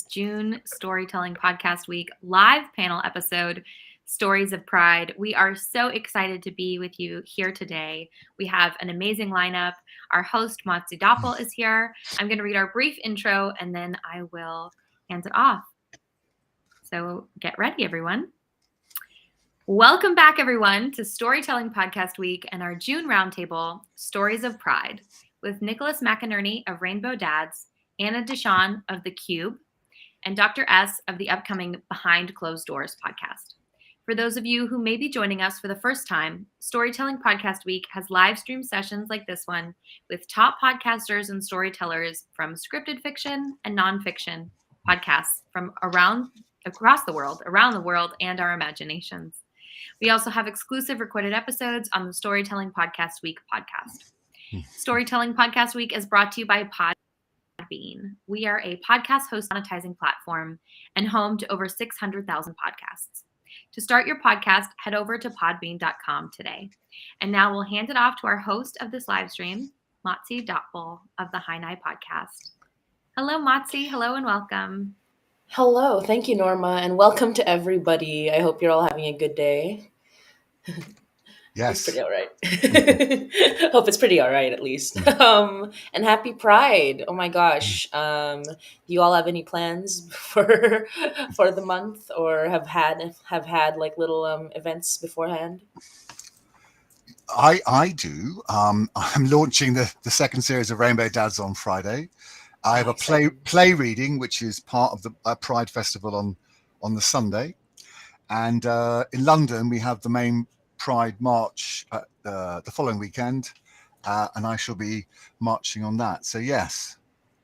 June Storytelling Podcast Week live panel episode, Stories of Pride. We are so excited to be with you here today. We have an amazing lineup. Our host, Motzie Dapul, is here. I'm going to read our brief intro and then I will hand it off. So get ready, everyone. Welcome back, everyone, to Storytelling Podcast Week and our June Roundtable, Stories of Pride, with Nicholas McInerny of Rainbow Dads, DeShawn of the Qube, and Dr. S of the upcoming Behind Closed Doors podcast. For those of you who may be joining us for the first time, Storytelling Podcast Week has live stream sessions like this one with top podcasters and storytellers from scripted fiction and nonfiction podcasts from around the world, and our imaginations. We also have exclusive recorded episodes on the Storytelling Podcast Week podcast. Storytelling Podcast Week is brought to you by Podbean. We are a podcast host monetizing platform and home to over 600,000 podcasts. To start your podcast, head over to podbean.com today. And now we'll hand it off to our host of this live stream, Motzie Dapul of the High Nye podcast. Hello, Motzie. Hello and welcome. Hello. Thank you, Norma, and welcome to everybody. I hope you're all having a good day. Yes. It's pretty all right. Hope it's pretty all right, at least. And happy Pride. Oh my gosh. Do you all have any plans for the month, or have had like little events beforehand? I do. I'm launching the second series of Rainbow Dads on Friday. I have a play reading, which is part of the Pride Festival on the Sunday. And in London, we have the main Pride March the following weekend, and I shall be marching on that. So yes,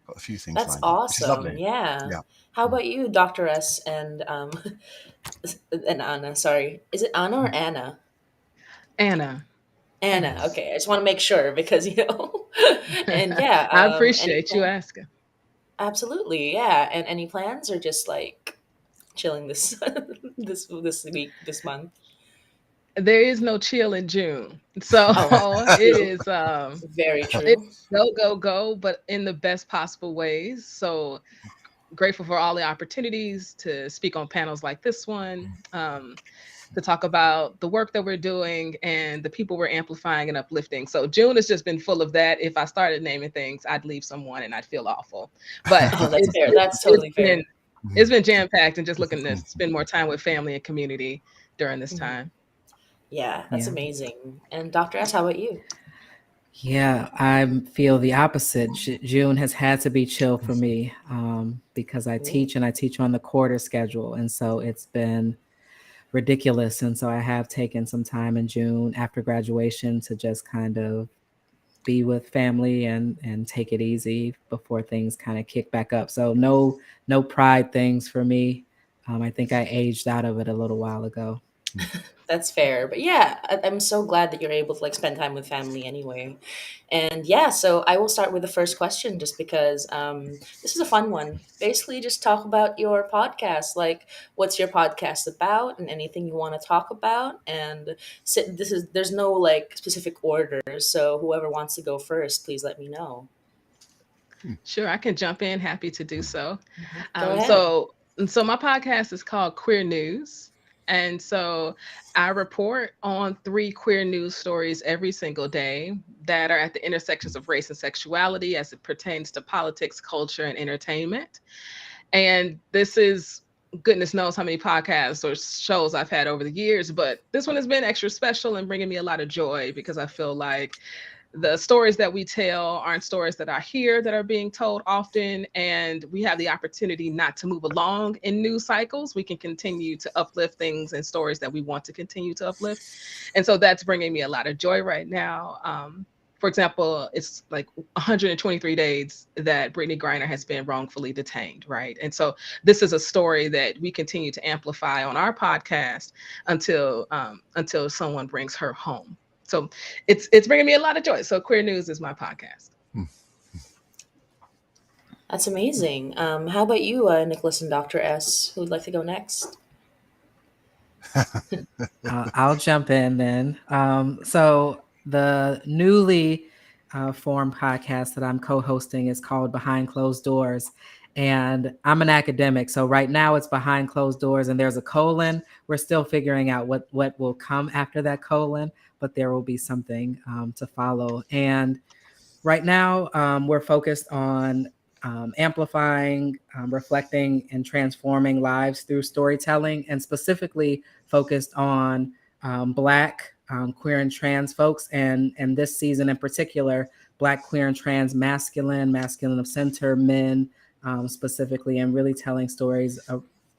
got a few things. That's awesome. Yeah. How about you, Dr. S and Anna? Sorry, is it Anna or Anna? Anna. Okay, I just want to make sure because and yeah, I appreciate you asking. Absolutely, yeah. And any plans, or just like chilling this this month? There is no chill in June, so it is very true. It's go, but in the best possible ways. So grateful for all the opportunities to speak on panels like this one, to talk about the work that we're doing and the people we're amplifying and uplifting. So June has just been full of that. If I started naming things, I'd leave someone and I'd feel awful. But that's fair. That's totally fair. It's been jam-packed and just looking to spend more time with family and community during this time. Yeah, that's amazing. And Dr. S, how about you? Yeah, I feel the opposite. June has had to be chill for me because I teach on the quarter schedule. And so it's been ridiculous. And so I have taken some time in June after graduation to just kind of be with family and take it easy before things kind of kick back up. So no Pride things for me. I think I aged out of it a little while ago. That's fair. But yeah, I'm so glad that you're able to like spend time with family anyway. And yeah, so I will start with the first question just because this is a fun one. Basically, just talk about your podcast. Like, what's your podcast about and anything you want to talk about. And there's no like specific order. So whoever wants to go first, please let me know. Sure, I can jump in. Happy to do so. Go ahead. So my podcast is called Queer News. And so I report on 3 queer news stories every single day that are at the intersections of race and sexuality as it pertains to politics, culture, and entertainment. And this is, goodness knows how many podcasts or shows I've had over the years, but this one has been extra special and bringing me a lot of joy because I feel like the stories that we tell aren't stories that I hear that are being told often, and we have the opportunity not to move along in news cycles. We can continue to uplift things and stories that we want to continue to uplift. And so that's bringing me a lot of joy right now. For example, it's like 123 days that Brittany Griner has been wrongfully detained, right? And so this is a story that we continue to amplify on our podcast until someone brings her home. So it's bringing me a lot of joy. So Queer News is my podcast. That's amazing. How about you, Nicholas and Dr. S? Who would like to go next? I'll jump in then. So the newly formed podcast that I'm co-hosting is called Behind Closed Doors. And I'm an academic, so right now it's behind closed doors and there's a colon. We're still figuring out what will come after that colon, but there will be something to follow. And right now, we're focused on amplifying, reflecting, and transforming lives through storytelling, and specifically focused on Black, queer, and trans folks. And this season in particular, Black, queer, and trans masculine of center men, specifically, and really telling stories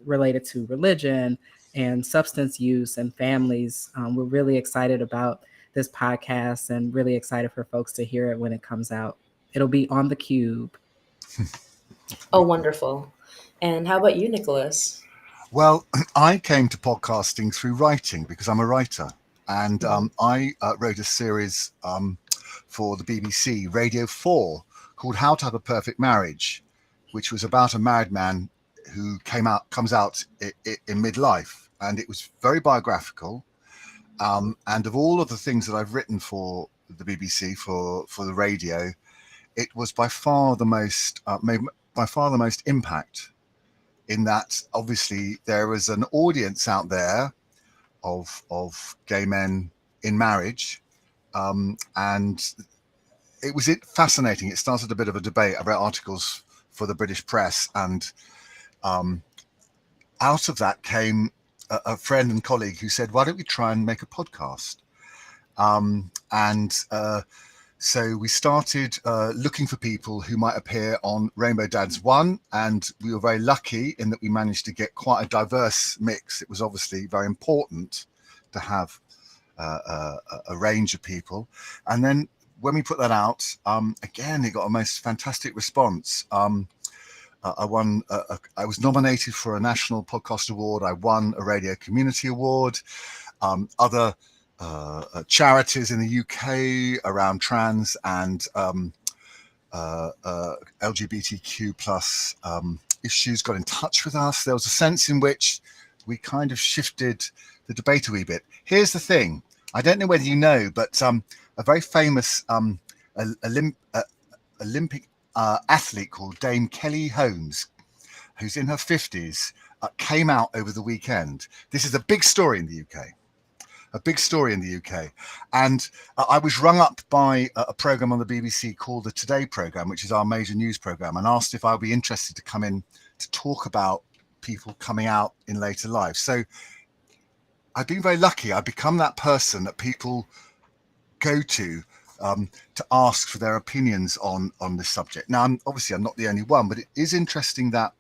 related to religion and substance use and families. We're really excited about this podcast and really excited for folks to hear it when it comes out. It'll be on the Qube. Oh, wonderful. And how about you, Nicholas? Well, I came to podcasting through writing because I'm a writer. And I wrote a series for the BBC Radio 4 called How to Have a Perfect Marriage, which was about a married man who comes out in midlife. And it was very biographical. And of all of the things that I've written for the BBC, for the radio, it was by far the most impact, in that obviously there is an audience out there of gay men in marriage, and it was fascinating. It started a bit of a debate. I wrote articles for the British press, and out of that came a friend and colleague who said, why don't we try and make a podcast? So we started looking for people who might appear on Rainbow Dads 1, and we were very lucky in that we managed to get quite a diverse mix. It was obviously very important to have a range of people. And then when we put that out, again, it got a most fantastic response. I was nominated for a National Podcast Award. I won a Radio Community Award. Other charities in the UK around trans and LGBTQ plus issues got in touch with us. There was a sense in which we kind of shifted the debate a wee bit. Here's the thing. I don't know whether you know, but a very famous Olympic athlete called Dame Kelly Holmes, who's in her 50s, came out over the weekend. This is a big story in the UK. And I was rung up by a program on the BBC called the Today programme, which is our major news programme, and asked if I would be interested to come in to talk about people coming out in later life. So I've been very lucky. I've become that person that people go to ask for their opinions on this subject. Now, I'm not the only one, but it is interesting that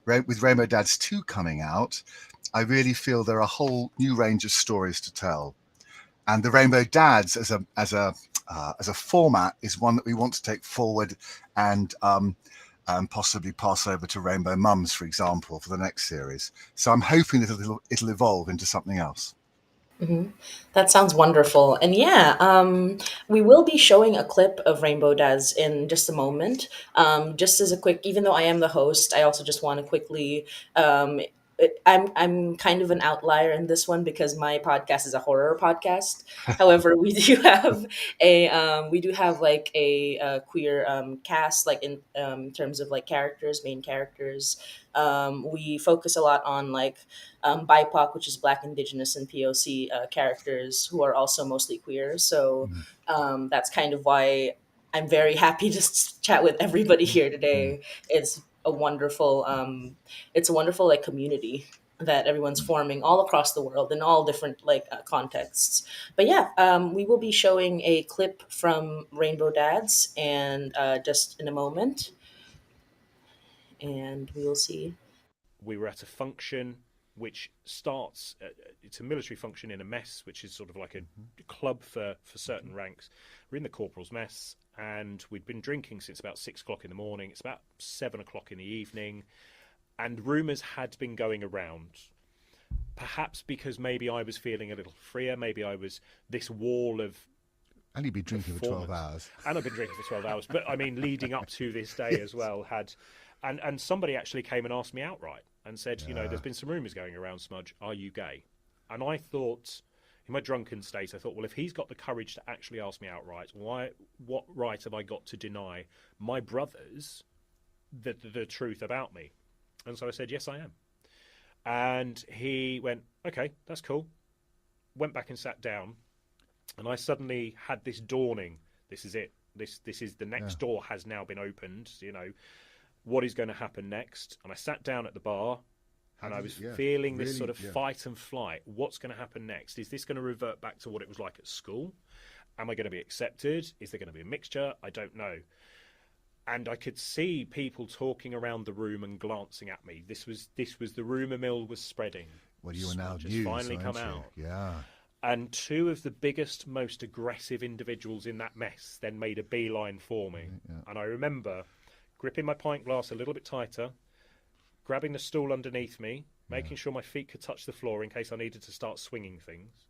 with Rainbow Dads 2 coming out, I really feel there are a whole new range of stories to tell, and the Rainbow Dads as a format is one that we want to take forward and possibly pass over to Rainbow Mums, for example, for the next series. So I'm hoping that it'll evolve into something else. Mm-hmm. That sounds wonderful. And we will be showing a clip of Rainbow Dads in just a moment. Just as a quick, even though I am the host, I also just want to quickly. I'm kind of an outlier in this one because my podcast is a horror podcast. However, we do have like a queer cast, like in terms of like main characters. We focus a lot on like BIPOC, which is Black, Indigenous, and POC characters who are also mostly queer. So that's kind of why I'm very happy to chat with everybody here today. It's a wonderful like community that everyone's forming all across the world in all different like contexts. But we will be showing a clip from Rainbow Dads and just in a moment, and we will see. We were at a function which starts, it's a military function in a mess, which is sort of like a club for certain ranks. We're in the corporal's mess, and we'd been drinking since about 6 o'clock in the morning. It's about 7 o'clock in the evening, and rumours had been going around. Perhaps because maybe I was feeling a little freer, maybe I was this wall of... And you'd been drinking for 12 hours. And I've been drinking for 12 hours. But I mean, leading up to this day as well, and somebody actually came and asked me outright and said, there's been some rumours going around, Smudge, are you gay? And I thought, in my drunken state, I thought, well, if he's got the courage to actually ask me outright, what right have I got to deny my brothers the truth about me. And so I said, yes, I am. And he went, okay, that's cool. Went back and sat down. And I suddenly had this dawning. This is it. This is the next door has now been opened. What is going to happen next? And I sat down at the bar, and I was feeling this sort of fight and flight. What's going to happen next? Is this going to revert back to what it was like at school? Am I going to be accepted? Is there going to be a mixture? I don't know. And I could see people talking around the room and glancing at me. This was the rumour mill was spreading. Well, you are now just finally come out. Yeah. And two of the biggest, most aggressive individuals in that mess then made a beeline for me. Yeah. And I remember gripping my pint glass a little bit tighter, grabbing the stool underneath me, making sure my feet could touch the floor in case I needed to start swinging things.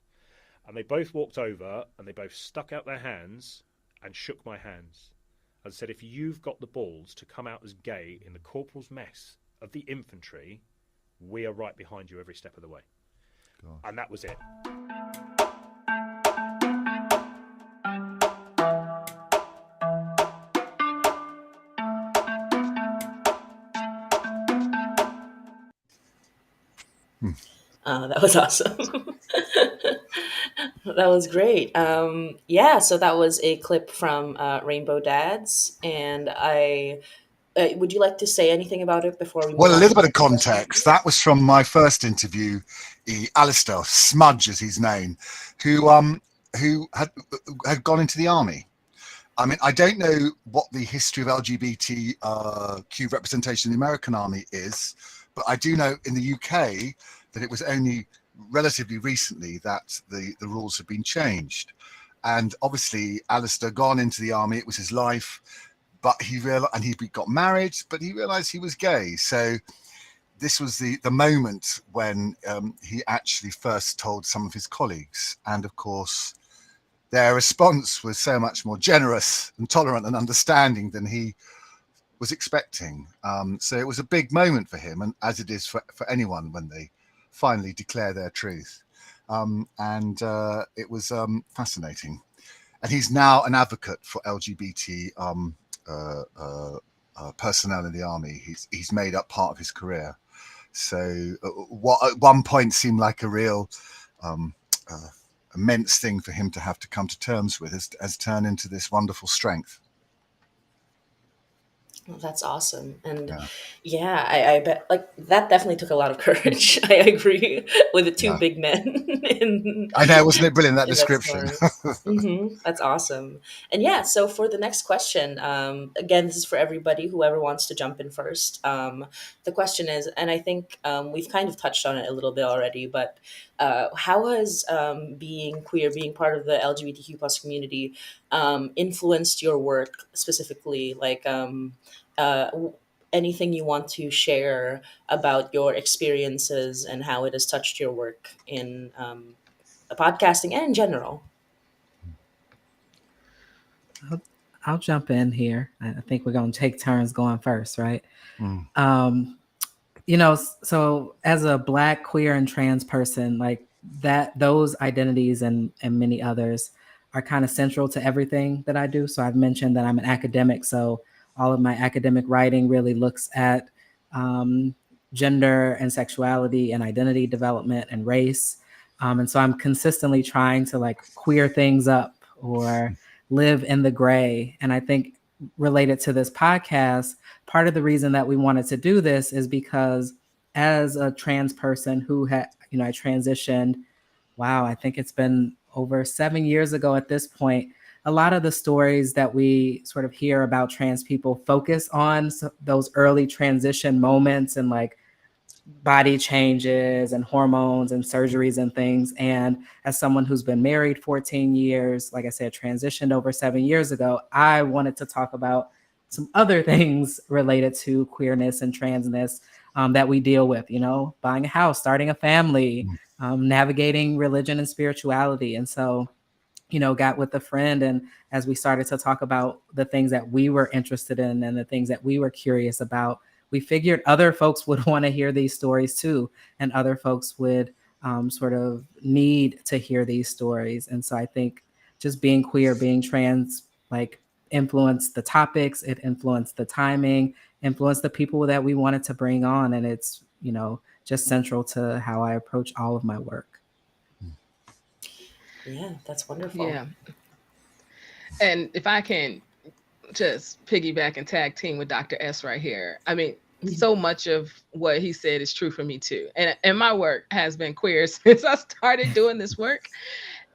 And they both walked over and they both stuck out their hands and shook my hands and said, if you've got the balls to come out as gay in the corporal's mess of the infantry, we are right behind you every step of the way. Gosh. And that was it. That was awesome. That was great. So that was a clip from Rainbow Dads, and would you like to say anything about it before we move Well, on? a little bit of context. That was from my first interview, Alistair Smudge is his name, who had gone into the army. I mean, I don't know what the history of LGBTQ representation in the American army is, but I do know in the UK that it was only relatively recently that the rules have been changed. And obviously, Alistair gone into the army, it was his life, but he got married, but he realized he was gay. So this was the moment when he actually first told some of his colleagues. And of course, their response was so much more generous and tolerant and understanding than he was expecting. So it was a big moment for him, and as it is for anyone when they finally declare their truth. It was fascinating. And he's now an advocate for LGBT personnel in the army. He's made up part of his career. So what at one point seemed like a real immense thing for him to have to come to terms with has turned into this wonderful strength. Well, that's awesome. And I bet that definitely took a lot of courage. I agree with the two big men. I know, wasn't it brilliant, that description? That's awesome. And so for the next question, again, this is for everybody, whoever wants to jump in first. The question is, and I think we've kind of touched on it a little bit already, but how has being queer, being part of the LGBTQ plus community influenced your work specifically? Anything you want to share about your experiences and how it has touched your work in podcasting and in general? I'll jump in here. I think we're going to take turns going first, right? So as a Black, queer, and trans person, those identities and many others are kind of central to everything that I do. So I've mentioned that I'm an academic, so all of my academic writing really looks at gender and sexuality and identity development and race. And so I'm consistently trying to queer things up or live in the gray. And I think related to this podcast, part of the reason that we wanted to do this is because as a trans person who I transitioned, I think it's been over 7 years ago at this point. A lot of the stories that we sort of hear about trans people focus on those early transition moments and body changes and hormones and surgeries and things. And as someone who's been married 14 years, like I said, transitioned over 7 years ago, I wanted to talk about some other things related to queerness and transness that we deal with, buying a house, starting a family, navigating religion and spirituality. And so got with a friend, and as we started to talk about the things that we were interested in and the things that we were curious about, we figured other folks would want to hear these stories too, and other folks would sort of need to hear these stories. And so I think just being queer, being trans, influenced the topics, it influenced the timing, influenced the people that we wanted to bring on. And it's, just central to how I approach all of my work. Yeah, that's wonderful. Yeah. And if I can just piggyback and tag team with Dr. S right here. I mean, so much of what he said is true for me too. And my work has been queer since I started doing this work.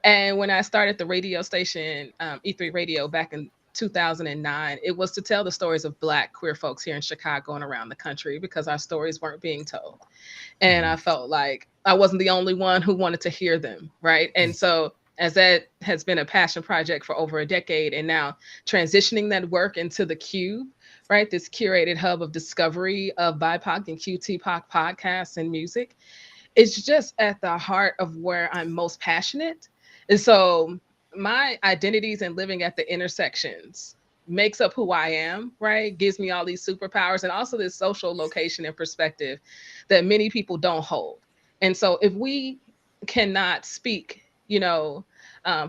And when I started the radio station, E3 Radio, back in 2009, it was to tell the stories of Black queer folks here in Chicago and around the country, because our stories weren't being told. And I felt like I wasn't the only one who wanted to hear them, right? And so as that has been a passion project for over a decade, and now transitioning that work into the Qube, right? This curated hub of discovery of BIPOC and QTPOC podcasts and music, it's just at the heart of where I'm most passionate. And so my identities and living at the intersections makes up who I am, right? Gives me all these superpowers, and also this social location and perspective that many people don't hold. And so if we cannot speak,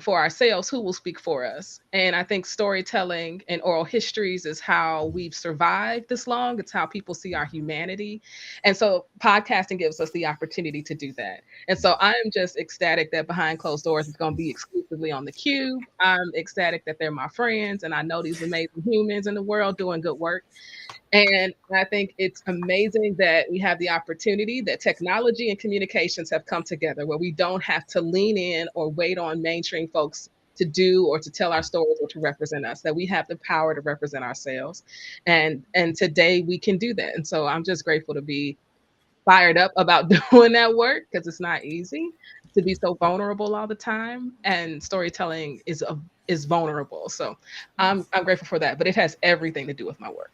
for ourselves, who will speak for us? And I think storytelling and oral histories is how we've survived this long. It's how people see our humanity. And so podcasting gives us the opportunity to do that. And so I'm just ecstatic that Behind Closed Doors is going to be exclusively on the Qube. I'm ecstatic that they're my friends, and I know these amazing humans in the world doing good work. And I think it's amazing that we have the opportunity that technology and communications have come together, where we don't have to lean in or wait on mainstream folks to do or to tell our stories or to represent us, that we have the power to represent ourselves. And today we can do that. And so I'm just grateful to be fired up about doing that work, because it's not easy to be so vulnerable all the time. And storytelling is vulnerable. So I'm grateful for that, but it has everything to do with my work.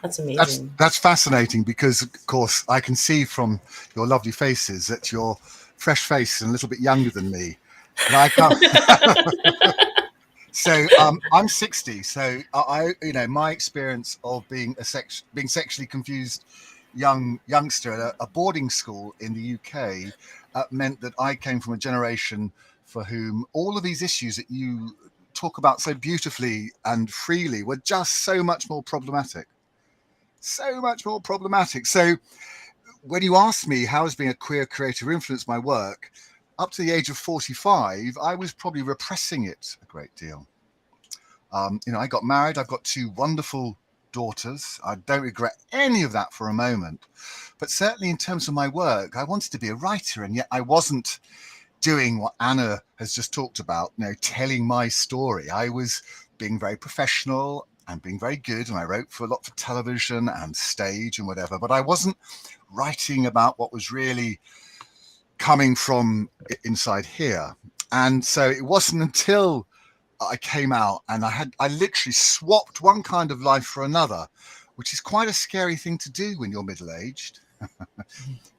That's amazing. That's fascinating, because of course I can see from your lovely faces that you're fresh faced and a little bit younger than me, and I can't. So I'm 60, so I my experience of being being sexually confused youngster at a boarding school in the UK meant that I came from a generation for whom all of these issues that you talk about so beautifully and freely were just so much more problematic. So when you asked me how has being a queer creator influenced my work, up to the age of 45, I was probably repressing it a great deal. I got married. I've got 2 wonderful daughters. I don't regret any of that for a moment. But certainly in terms of my work, I wanted to be a writer, and yet I wasn't doing what Anna has just talked about, telling my story. I was being very professional and being very good, and I wrote a lot for television and stage and whatever, but I wasn't writing about what was really coming from inside here. And so it wasn't until I came out and I literally swapped one kind of life for another, which is quite a scary thing to do when you're middle-aged.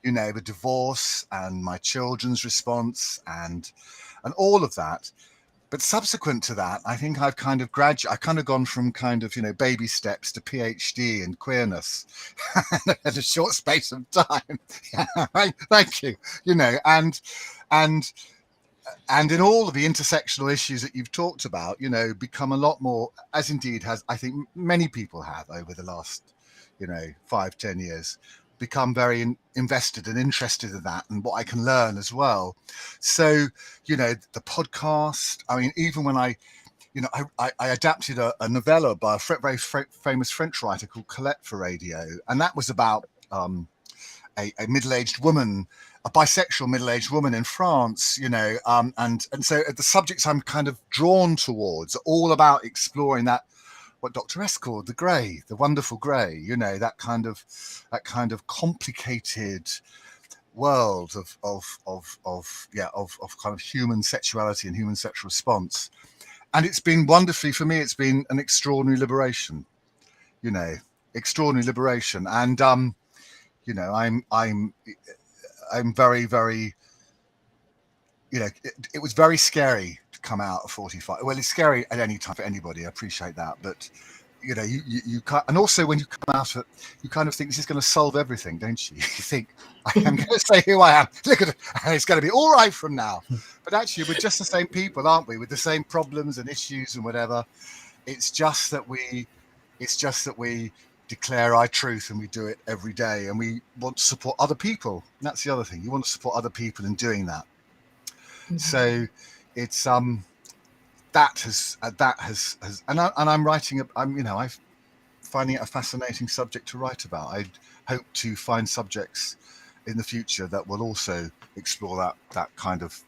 The divorce and my children's response and all of that. But subsequent to that, I think I've kind of gone from baby steps to PhD in queerness at a short space of time. Thank you. And in all of the intersectional issues that you've talked about, become a lot more, as indeed has, I think many people have over the last, 5-10 years, become very invested and interested in that and what I can learn as well. So, the podcast, I mean, even when I adapted a novella by a very famous French writer called Colette for radio. And that was about a middle-aged woman, a bisexual middle-aged woman in France, and so the subjects I'm kind of drawn towards are all about exploring that, what Dr. S called the grey, the wonderful grey, that kind of complicated world of kind of human sexuality and human sexual response. And it's been wonderfully, for me, it's been an extraordinary liberation, extraordinary liberation. And I'm very, very, it was very scary to come out at 45. Well, it's scary at any time for anybody. I appreciate that. But you know, you can't, and also when you come out of it, you kind of think this is going to solve everything, don't you? You think, I am going to say who I am. Look at it, and it's going to be all right from now. But actually, we're just the same people, aren't we? With the same problems and issues and whatever. It's just that we declare our truth, and we do it every day, and we want to support other people. And that's the other thing. You want to support other people in doing that. Mm-hmm. So it's that has and I'm writing. I'm finding it a fascinating subject to write about. I hope to find subjects in the future that will also explore that kind of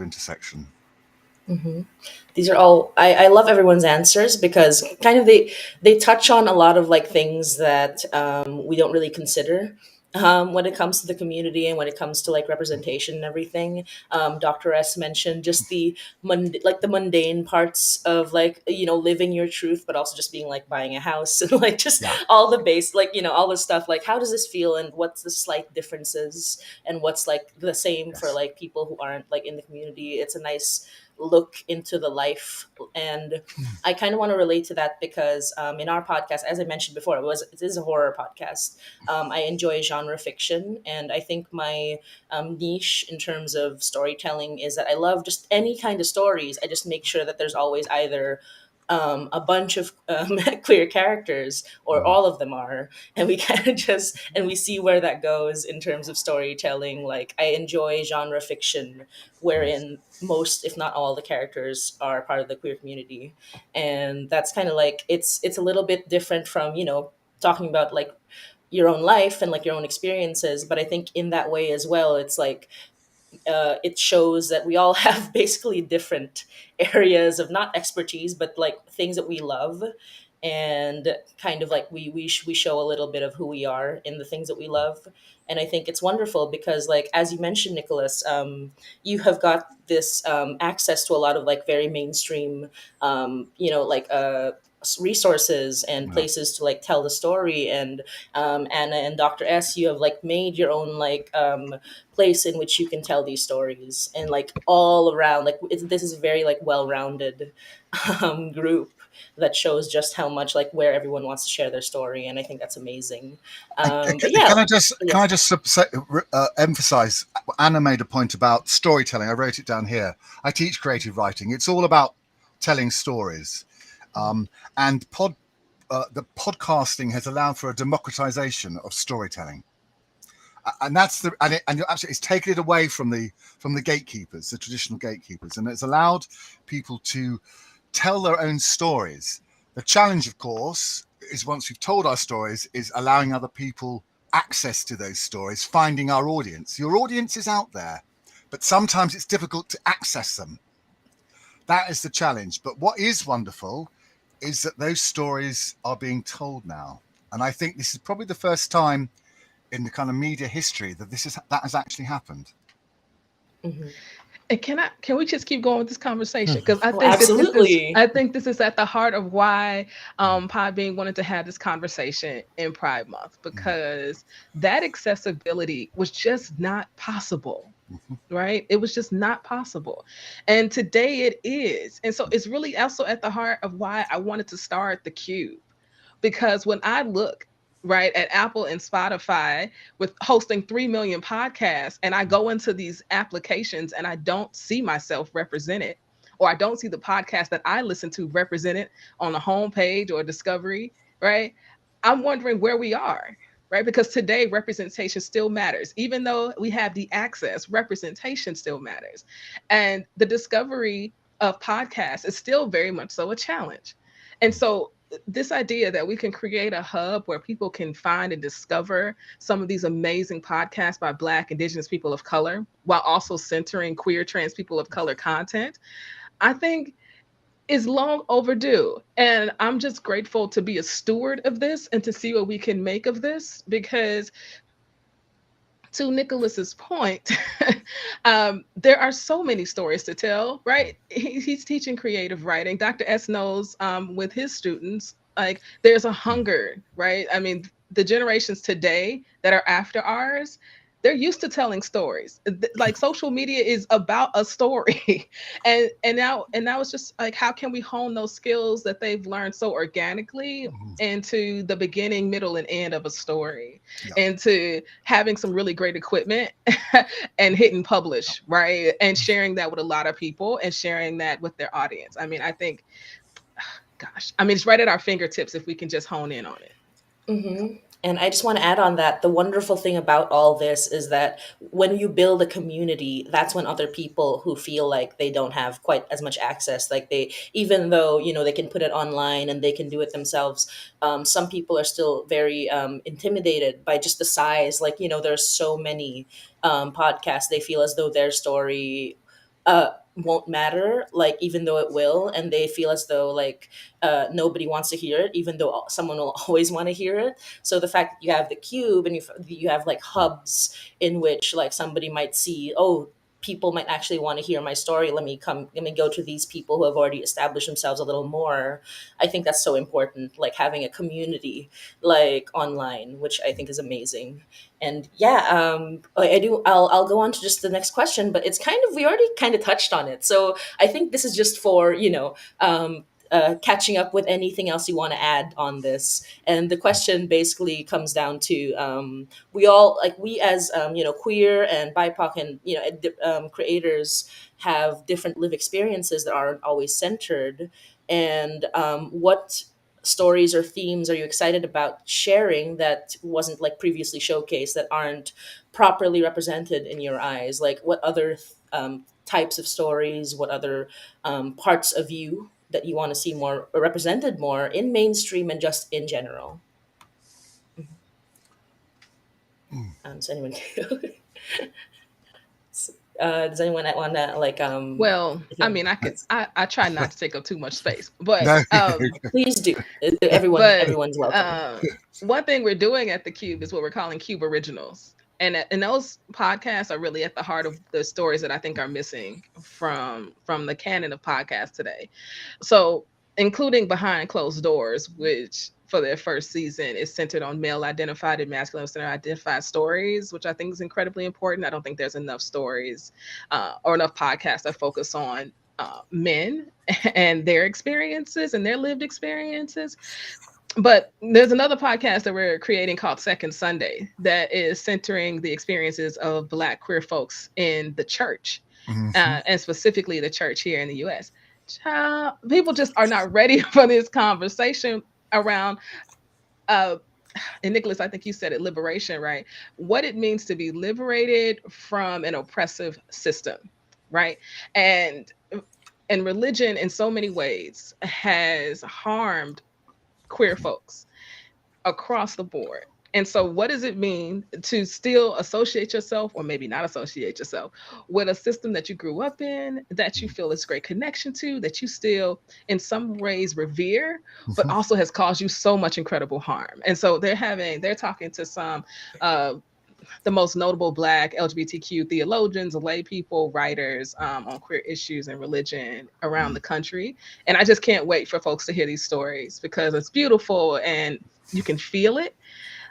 intersection. Mm-hmm. These are all, I love everyone's answers because kind of they touch on a lot of like things that we don't really consider when it comes to the community and when it comes to like representation and everything. Dr. S mentioned just the mundane parts of like, you know, living your truth, but also just being like buying a house and like just all the base, like, you know, all the stuff like how does this feel and what's the slight differences and what's like the same for like people who aren't like in the community. It's a nice look into the life, and I kind of want to relate to that because in our podcast, as I mentioned before, it is a horror podcast. I enjoy genre fiction, and I think my niche in terms of storytelling is that I love just any kind of stories. I just make sure that there's always either a bunch of queer characters or all of them are, and we kind of just and we see where that goes in terms of storytelling. Like I enjoy genre fiction wherein most if not all the characters are part of the queer community, and that's kind of like it's a little bit different from, you know, talking about like your own life and like your own experiences, but I think in that way as well it's like it shows that we all have basically different areas of not expertise, but like things that we love, and kind of like we show a little bit of who we are in the things that we love. And I think it's wonderful because, like as you mentioned, Nicholas, you have got this access to a lot of like very mainstream, you know, like resources and places to like tell the story. And Anna and Dr. S, you have like made your own like place in which you can tell these stories, and like all around like this is a very like well-rounded group that shows just how much like where everyone wants to share their story, and I think that's amazing. But yeah, can I just emphasize? Anna made a point about storytelling. I wrote it down here. I teach creative writing. It's all about telling stories, and the podcasting has allowed for a democratization of storytelling. And that's it's taken it away from the gatekeepers, the traditional gatekeepers, and it's allowed people to tell their own stories. The challenge, of course, is once we've told our stories, is allowing other people access to those stories, finding our audience. Your audience is out there, but sometimes it's difficult to access them. That is the challenge. But what is wonderful is that those stories are being told now, and I think this is probably the first time in the kind of media history that that has actually happened. Mm-hmm. And can we just keep going with this conversation? Because I think absolutely. I think this is at the heart of why Podbean wanted to have this conversation in Pride Month, because that accessibility was just not possible. Right? It was just not possible. And today it is. And so it's really also at the heart of why I wanted to start the Qube. Because when I look right at Apple and Spotify with hosting 3 million podcasts, and I go into these applications and I don't see myself represented, or I don't see the podcast that I listen to represented on the homepage or discovery, right? I'm wondering where we are, right? Because today representation still matters. Even though we have the access, representation still matters. And the discovery of podcasts is still very much so a challenge. And so this idea that we can create a hub where people can find and discover some of these amazing podcasts by Black, Indigenous people of color, while also centering queer, trans people of color content, I think is long overdue. And I'm just grateful to be a steward of this and to see what we can make of this, because to Nicholas's point, there are so many stories to tell, right? He's teaching creative writing. Dr. S knows with his students, like there's a hunger, right? I mean, the generations today that are after ours, they're used to telling stories. Like social media is about a story. and now it's just like, how can we hone those skills that they've learned so organically into the beginning, middle, and end of a story, into having some really great equipment and hitting publish, right? And sharing that with a lot of people and sharing that with their audience. I mean, I think, gosh, I mean, it's right at our fingertips if we can just hone in on it. Mm-hmm. And I just want to add on that the wonderful thing about all this is that when you build a community, that's when other people who feel like they don't have quite as much access, like they, even though, you know, they can put it online and they can do it themselves, some people are still very intimidated by just the size. Like, you know, there's so many podcasts, they feel as though their story won't matter, like even though it will, and they feel as though like nobody wants to hear it, even though someone will always want to hear it. So the fact that you have the Qube and you have like hubs in which like somebody might see, oh, people might actually want to hear my story, let me go to these people who have already established themselves a little more. I think that's so important, like having a community like online, which I think is amazing. And yeah, I'll go on to just the next question, but it's kind of, we already kind of touched on it, so I think this is just for, you know, catching up with anything else you want to add on this. And the question basically comes down to we all, like we as you know, queer and BIPOC and, you know, creators have different live experiences that aren't always centered. And what stories or themes are you excited about sharing that wasn't like previously showcased, that aren't properly represented in your eyes? Like what other types of stories, what other parts of you that you want to see more represented more in mainstream and just in general? Does anyone does anyone want to like Well, I mean, I try not to take up too much space, but No. please do. Everyone's welcome. One thing we're doing at the Qube is what we're calling Qube Originals. And those podcasts are really at the heart of the stories that I think are missing from the canon of podcasts today. So including Behind Closed Doors, which for their first season is centered on male identified and masculine identified stories, which I think is incredibly important. I don't think there's enough stories or enough podcasts that focus on men and their experiences and their lived experiences. But there's another podcast that we're creating called Second Sunday that is centering the experiences of Black queer folks in the church, and specifically the church here in the U.S. People just are not ready for this conversation around, and Nicholas, I think you said it, liberation, right? What it means to be liberated from an oppressive system, right? And religion in so many ways has harmed queer folks across the board. And so what does it mean to still associate yourself, or maybe not associate yourself, with a system that you grew up in, that you feel this great connection to, that you still in some ways revere, but also has caused you so much incredible harm? And so they're talking to some the most notable Black LGBTQ theologians, lay people, writers on queer issues and religion around the country. And I just can't wait for folks to hear these stories, because it's beautiful and you can feel it.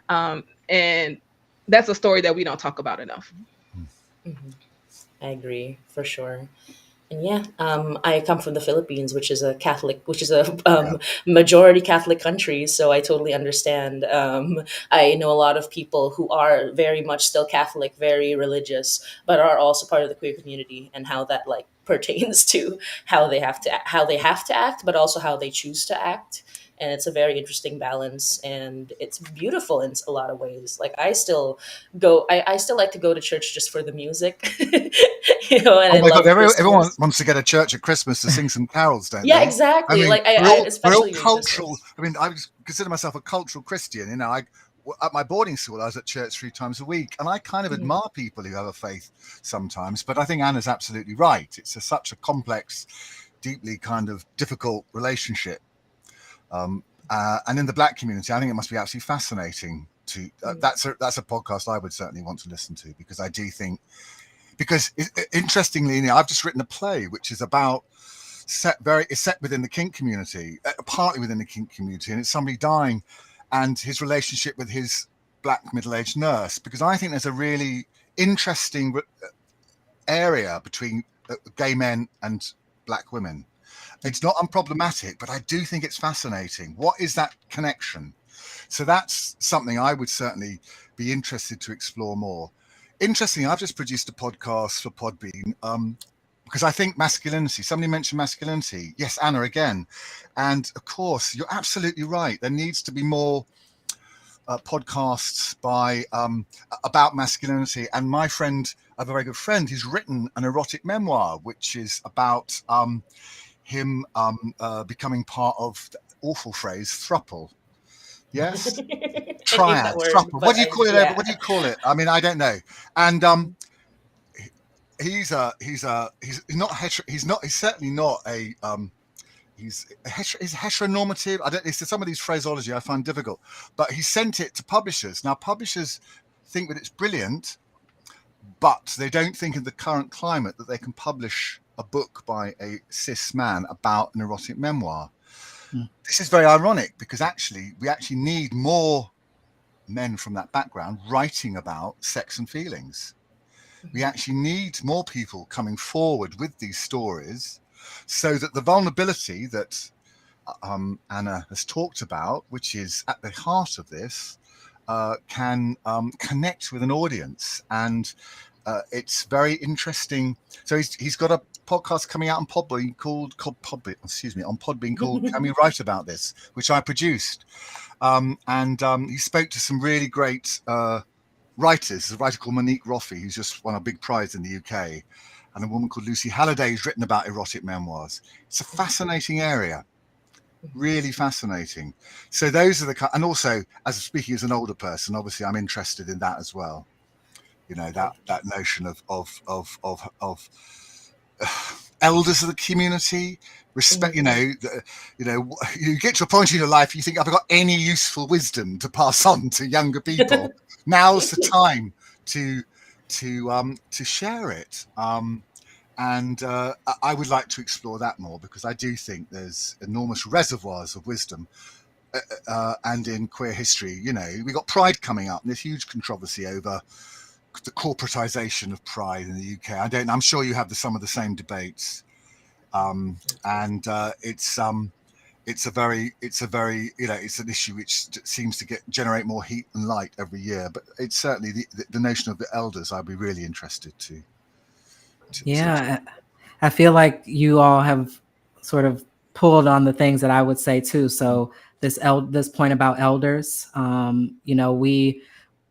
And that's a story that we don't talk about enough. I agree, for sure. And yeah, I come from the Philippines, which is a majority Catholic country. So I totally understand. I know a lot of people who are very much still Catholic, very religious, but are also part of the queer community, and how that like pertains to how they have to act, but also how they choose to act. And it's a very interesting balance, and it's beautiful in a lot of ways. Like I still like to go to church just for the music, you know. And oh my God, everyone Christmas. wants to get a church at Christmas to sing some carols, don't Yeah, they? exactly. I mean, Like we're all especially cultural. I mean, I consider myself a cultural Christian. You know, at my boarding school, I was at church 3 times a week, and I kind of admire people who have a faith sometimes. But I think Anna's absolutely right. It's such a complex, deeply kind of difficult relationship. And in the Black community, I think it must be absolutely fascinating to. That's a podcast I would certainly want to listen to, because I do think. Because interestingly, you know, I've just written a play which is about set within the kink community, partly within the kink community, and it's somebody dying, and his relationship with his black middle-aged nurse, because I think there's a really interesting area between gay men and black women. It's not unproblematic, but I do think it's fascinating. What is that connection? So that's something I would certainly be interested to explore more. Interestingly, I've just produced a podcast for Podbean because I think masculinity, somebody mentioned masculinity. Yes, Anna, again. And of course, you're absolutely right. There needs to be more podcasts about masculinity. And my friend, I have a very good friend, who's written an erotic memoir, which is about him becoming part of the awful phrase throuple. Yes, triad, throuple. What do you call it? Yeah. What do you call it? I mean, I don't know. And he's certainly not a he's heteronormative. I don't. It's some of these phraseology I find difficult, but he sent it to publishers. Now, publishers think that it's brilliant, but they don't think in the current climate that they can publish a book by a cis man about an erotic memoir. This is very ironic because we actually need more men from that background writing about sex and feelings. We actually need more people coming forward with these stories so that the vulnerability that Anna has talked about, which is at the heart of this, can connect with an audience. And it's very interesting. So he's got a podcast coming out on Podbean called Can We Write About This, which I produced. And he spoke to some really great writers. There's a writer called Monique Roffey, who's just won a big prize in the UK, and a woman called Lucy Halliday, who's written about erotic memoirs. It's a fascinating area, really fascinating. So those are and also, as speaking as an older person, obviously I'm interested in that as well. You know, that notion of elders of the community, respect. You get to a point in your life you think, have I got any useful wisdom to pass on to younger people? Now's the time to share it. And I would like to explore that more, because I do think there's enormous reservoirs of wisdom. And in queer history, we got Pride coming up, and there's huge controversy over the corporatization of Pride in the UK. I'm sure you have some of the same debates. It's an issue which seems to generate more heat and light every year. But it's certainly the notion of the elders I'd be really interested to. Yeah, I feel like you all have sort of pulled on the things that I would say too. So this point about elders,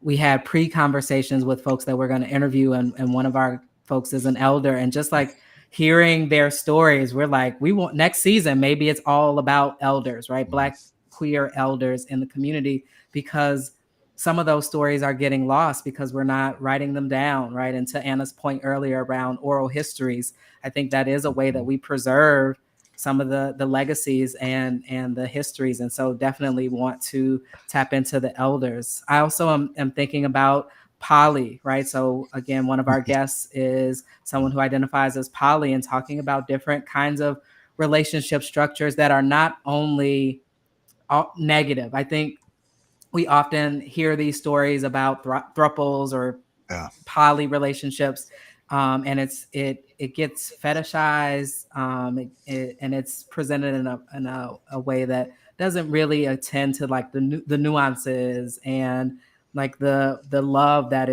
we had pre-conversations with folks that we're going to interview, and one of our folks is an elder, and just like hearing their stories, we're like, we want next season, maybe it's all about elders, right? Black queer elders in the community, because some of those stories are getting lost because we're not writing them down, right? And to Anna's point earlier around oral histories, I think that is a way that we preserve some of the legacies and the histories. And so definitely want to tap into the elders. I also am thinking about poly, right? So again, one of our guests is someone who identifies as poly, and talking about different kinds of relationship structures that are not only negative. I think we often hear these stories about thruples or poly relationships, and it gets fetishized, and it's presented in a way that doesn't really attend to like the nuances and like the love that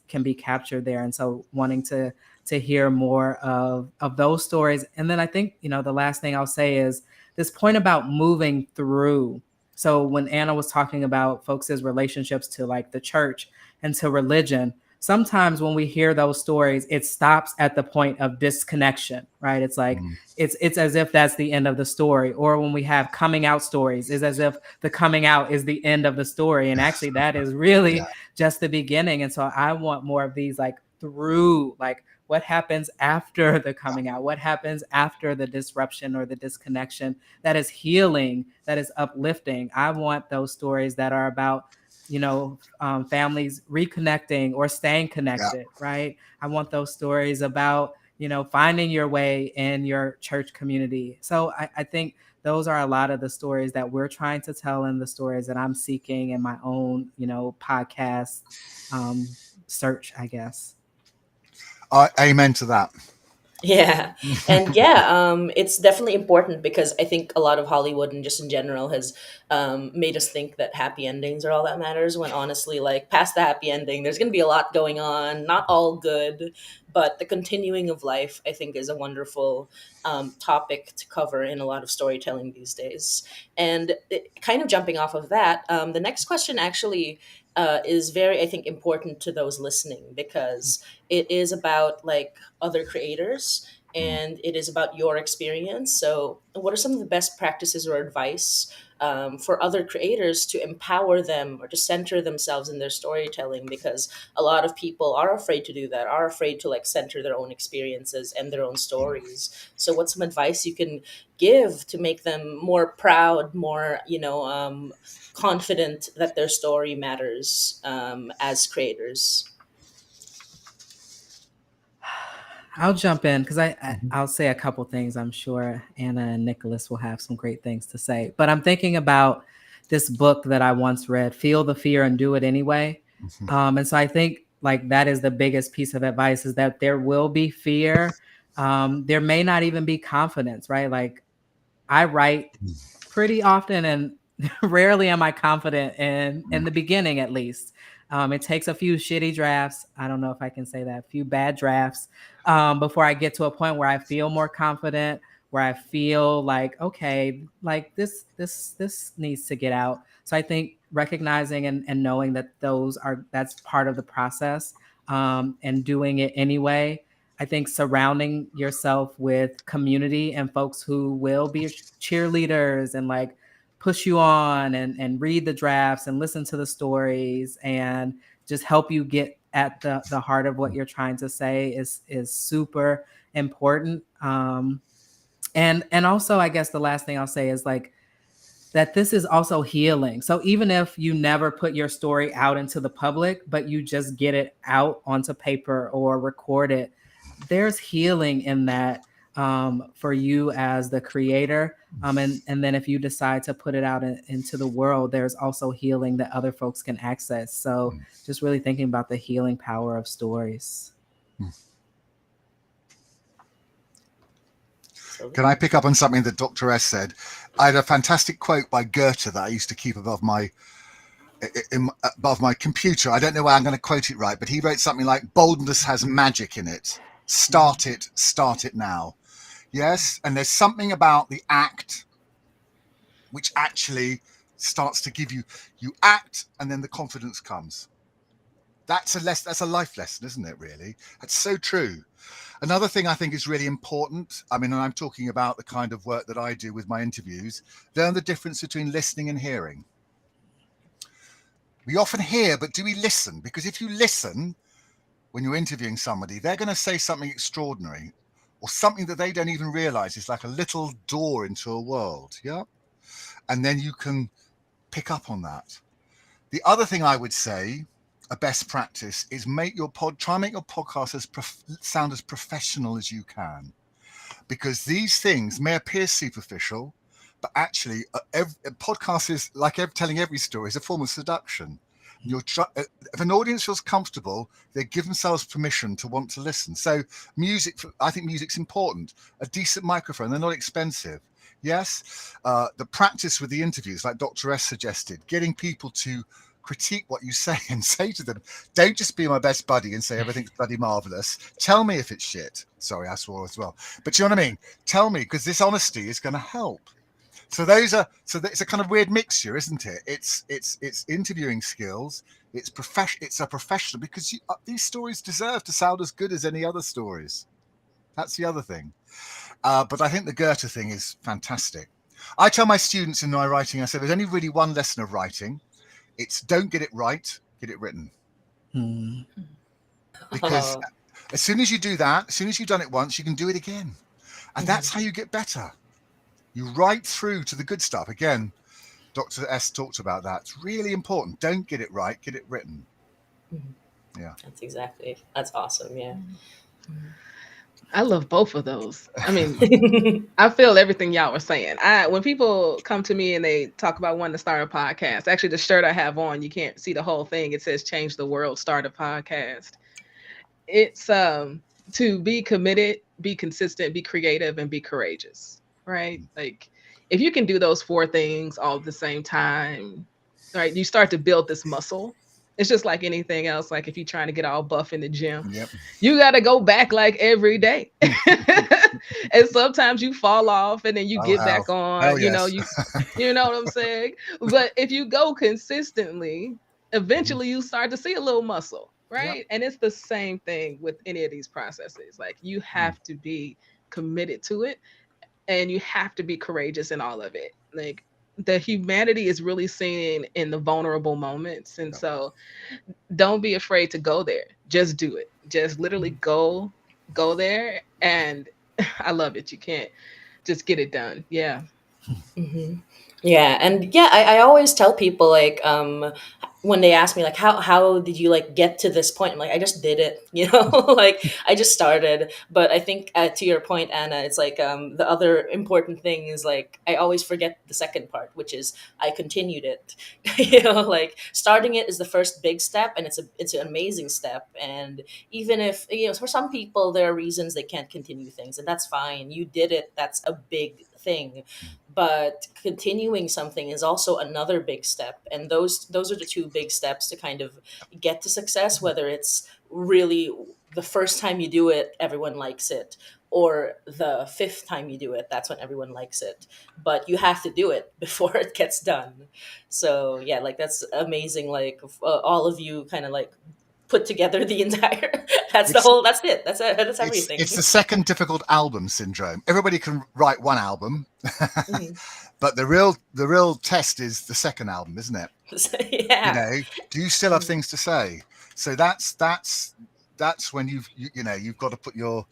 can be captured there. And so wanting to hear more of those stories. And then I think, the last thing I'll say is this point about moving through. So when Anna was talking about folks' relationships to like the church and to religion, sometimes when we hear those stories, it stops at the point of disconnection, right? It's like, it's as if that's the end of the story. Or when we have coming out stories, it's as if the coming out is the end of the story. And actually that is really just the beginning. And so I want more of these, like through, like what happens after the coming out, what happens after the disruption or the disconnection that is healing, that is uplifting. I want those stories that are about, families reconnecting or staying connected, right? I want those stories about, finding your way in your church community. So I think those are a lot of the stories that we're trying to tell and the stories that I'm seeking in my own, podcast search, I guess. Amen to that. Yeah. And it's definitely important because I think a lot of Hollywood and just in general has made us think that happy endings are all that matters, when honestly, like, past the happy ending, there's going to be a lot going on, not all good, but the continuing of life, I think, is a wonderful topic to cover in a lot of storytelling these days. And kind of jumping off of that, the next question actually is very, I think, important to those listening, because it is about like other creators and it is about your experience. So, what are some of the best practices or advice for other creators to empower them or to center themselves in their storytelling? Because a lot of people are afraid to do that, are afraid to like center their own experiences and their own stories. So, what's some advice you can give to make them more proud, more, confident that their story matters as creators? I'll jump in because I'll say a couple things. I'm sure Anna and Nicholas will have some great things to say. But I'm thinking about this book that I once read, Feel the Fear and Do It Anyway. And so I think like that is the biggest piece of advice, is that there will be fear. There may not even be confidence, right? Like I write pretty often and rarely am I confident in the beginning, at least. It takes a few shitty drafts. I don't know if I can say that, a few bad drafts before I get to a point where I feel more confident, where I feel like, okay, like this needs to get out. So I think recognizing and knowing that that's part of the process, and doing it anyway. I think surrounding yourself with community and folks who will be cheerleaders and like push you on and read the drafts and listen to the stories and just help you get at the heart of what you're trying to say is super important. And also, I guess the last thing I'll say is like that this is also healing. So even if you never put your story out into the public, but you just get it out onto paper or record it, there's healing in that for you as the creator. And then if you decide to put it out into the world, there's also healing that other folks can access. So just really thinking about the healing power of stories. Can I pick up on something that Dr. S said? I had a fantastic quote by Goethe that I used to keep above my computer. I don't know why I'm going to quote it right, but he wrote something like, "Boldness has magic in it. Start it now." Yes, and there's something about the act which actually starts to give you act, and then the confidence comes. That's a life lesson, isn't it, really? That's so true. Another thing I think is really important, I mean, and I'm talking about the kind of work that I do with my interviews, learn the difference between listening and hearing. We often hear, but do we listen? Because if you listen, when you're interviewing somebody, they're going to say something extraordinary or something that they don't even realize is like a little door into a world. Yeah. And then you can pick up on that. The other thing I would say, a best practice, is try and make your podcast sound as professional as you can, because these things may appear superficial, but actually a podcast is like telling every story is a form of seduction. If an audience feels comfortable, they give themselves permission to want to listen. So I think music's important. A decent microphone, they're not expensive. Yes, the practice with the interviews, like Dr. S suggested, getting people to critique what you say and say to them, don't just be my best buddy and say everything's bloody marvelous. Tell me if it's shit. Sorry, I swore as well. But you know what I mean? Tell me, because this honesty is going to help. So it's a kind of weird mixture, isn't it? It's interviewing skills. It's a professional, because these stories deserve to sound as good as any other stories. That's the other thing. But I think the Goethe thing is fantastic. I tell my students in my writing, I say there's only really one lesson of writing. It's don't get it right, get it written. Because as soon as you do that, as soon as you've done it once, you can do it again. And that's how you get better. You write through to the good stuff. Again, Dr. S talked about that. It's really important. Don't get it right, get it written. Yeah. That's awesome. Yeah. I love both of those. I mean, I feel everything y'all were saying. When people come to me and they talk about wanting to start a podcast, actually the shirt I have on, you can't see the whole thing. It says "Change the World, Start a Podcast." It's to be committed, be consistent, be creative, and be courageous. Right? Like if you can do those four things all at the same time, right, you start to build this muscle. It's just like anything else. Like if you're trying to get all buff in the gym, Yep. you got to go back like every day. And sometimes you fall off and then you Oh get hell. back on, Hell yes. you know what I'm saying? But if you go consistently, eventually you start to see a little muscle, right? Yep. And it's the same thing with any of these processes. Like you have to be committed to it and you have to be courageous in all of it. Like the humanity is really seen in the vulnerable moments. And Yep. so don't be afraid to go there. Just do it. Just literally go there. And I love it. You can't just get it done. Yeah. Hmm. Yeah, and yeah, I always tell people like when they ask me like how did you like get to this point? I'm like I just did it, you know, like I just started. But I think to your point, Anna, it's like the other important thing is like I always forget the second part, which is I continued it. You know, like starting it is the first big step, and it's an amazing step. And even if you know, for some people there are reasons they can't continue things, and that's fine. You did it. That's a big thing, but continuing something is also another big step, and those are the two big steps to kind of get to success, whether it's really the first time you do it everyone likes it, or the fifth time you do it that's when everyone likes it, but you have to do it before it gets done. So yeah, like that's amazing, like all of you kind of like put together the entire that's the It's whole that's it that's it, that's it's everything. it's the second difficult album syndrome. Everybody can write one album, Mhm. but the real test is the second album, isn't it? You Yeah. know, do you still have things to say? So that's when you've got to put your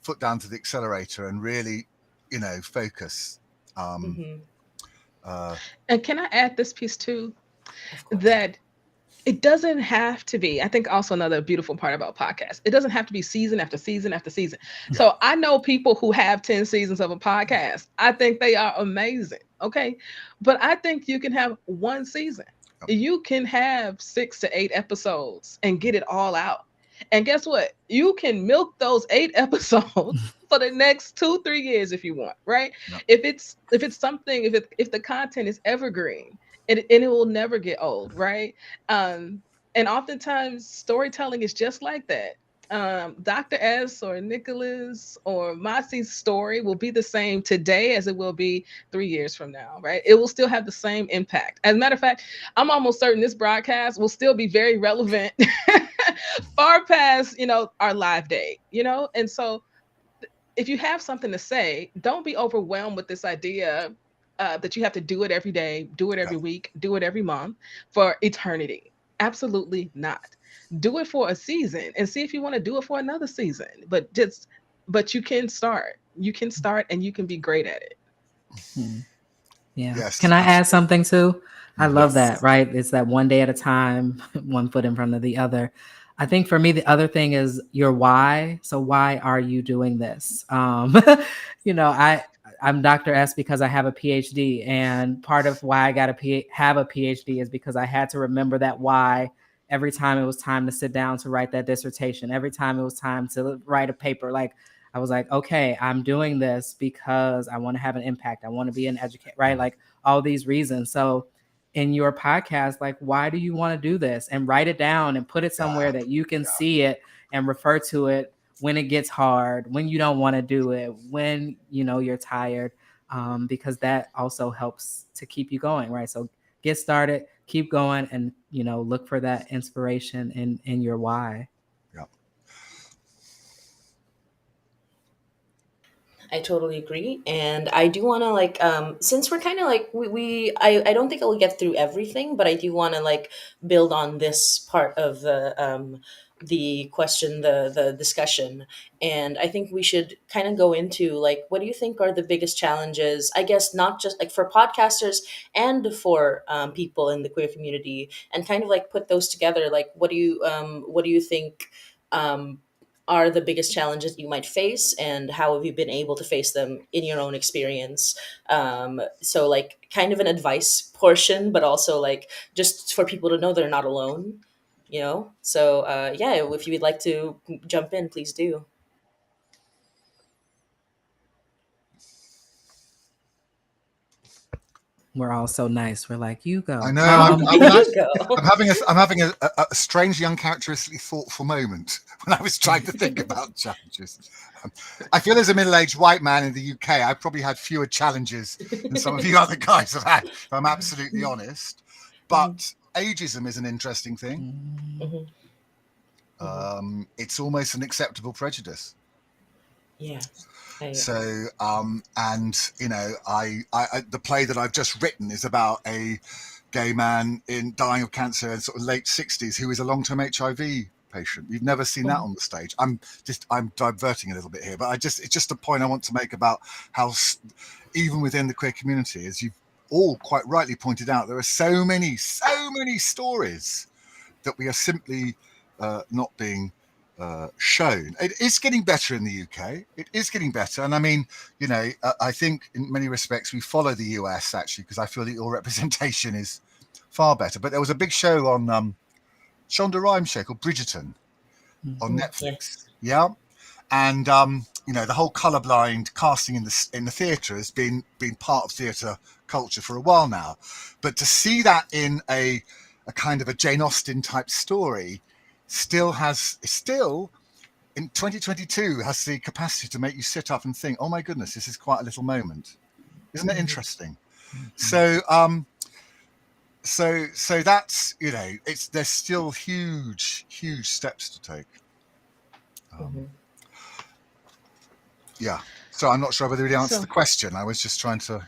foot down to the accelerator and really, focus. Um, Hmm. uh, And can I add this piece too? Of course. That it doesn't have to be. I think also another beautiful part about podcasts, it doesn't have to be season after season after season. yeah, So I know people who have 10 seasons of a podcast. I think they are amazing. Okay. But I think you can have one season. yeah, You can have 6 to 8 episodes and get it all out. And guess what? You can milk those 8 episodes for the next 2, 3 years if you want, right? yeah. If it's something, if the content is evergreen, and it will never get old, right? Um, and oftentimes storytelling is just like that. Dr. S or Nicholas or Mozzie's story will be the same today as it will be 3 years from now, right? It will still have the same impact. As a matter of fact, I'm almost certain this broadcast will still be very relevant far past, our live day, And so if you have something to say, don't be overwhelmed with this idea that you have to do it every day, do it Yeah. every week, do it every month for eternity. Absolutely not. Do it for a season and see if you want to do it for another season. But you can start. You can start and you can be great at it. Hmm. Yeah. Yes, Can I add absolutely. something too? I love Yes. that, right? It's that one day at a time, one foot in front of the other. I think for me, the other thing is your why. So why are you doing this? I'm Dr. S because I have a PhD, and part of why I got to have a PhD is because I had to remember that why every time it was time to sit down to write that dissertation, every time it was time to write a paper. Like I was like, okay, I'm doing this because I want to have an impact. I want to be an educator, right? Like all these reasons. So in your podcast, like, why do you want to do this? And write it down and put it somewhere that you can see it and refer to it when it gets hard, when you don't want to do it, when, you're tired, because that also helps to keep you going, right? So get started, keep going, and, look for that inspiration in your why. Yeah. I totally agree. And I do want to like since we're kind of like I don't think I will get through everything, but I do want to like build on this part of the question, the discussion. And I think we should kind of go into like what do you think are the biggest challenges, I guess not just like for podcasters and for people in the queer community, and kind of like put those together, like what do you think um are the biggest challenges you might face, and how have you been able to face them in your own experience? So like kind of an advice portion, but also like just for people to know they're not alone, you know? So yeah, if you would like to jump in, please do. We're all so nice. We're like, you go. I know. I'm There you go. I'm having a strangely uncharacteristically thoughtful moment when I was trying to think about challenges. I feel as a middle-aged white man in the UK, I've probably had fewer challenges than some of you other guys have had, if I'm absolutely honest. But ageism is an interesting thing. It's almost an acceptable prejudice. Yeah. So, and you know, I the play that I've just written is about a gay man dying of cancer in sort of late 60s who is a long-term HIV patient. You've never seen that on the stage. I'm diverting a little bit here, but it's just a point I want to make about how even within the queer community, as you've all quite rightly pointed out, there are so many stories that we are simply not being shown. It is getting better in the UK. It is getting better. And I mean, you know, I think in many respects we follow the US actually, because I feel that your representation is far better. But there was a big show on Shonda Rhimes' show called Bridgerton on Netflix. Yeah. And you know, the whole colorblind casting in the theatre has been part of theatre culture for a while now. But to see that in a kind of a Jane Austen type story still in 2022 has the capacity to make you sit up and think, oh my goodness, this is quite a little moment. Isn't it interesting? So so that's, you know, there's still huge steps to take. Yeah. So I'm not sure whether we answered the question. I was just trying to,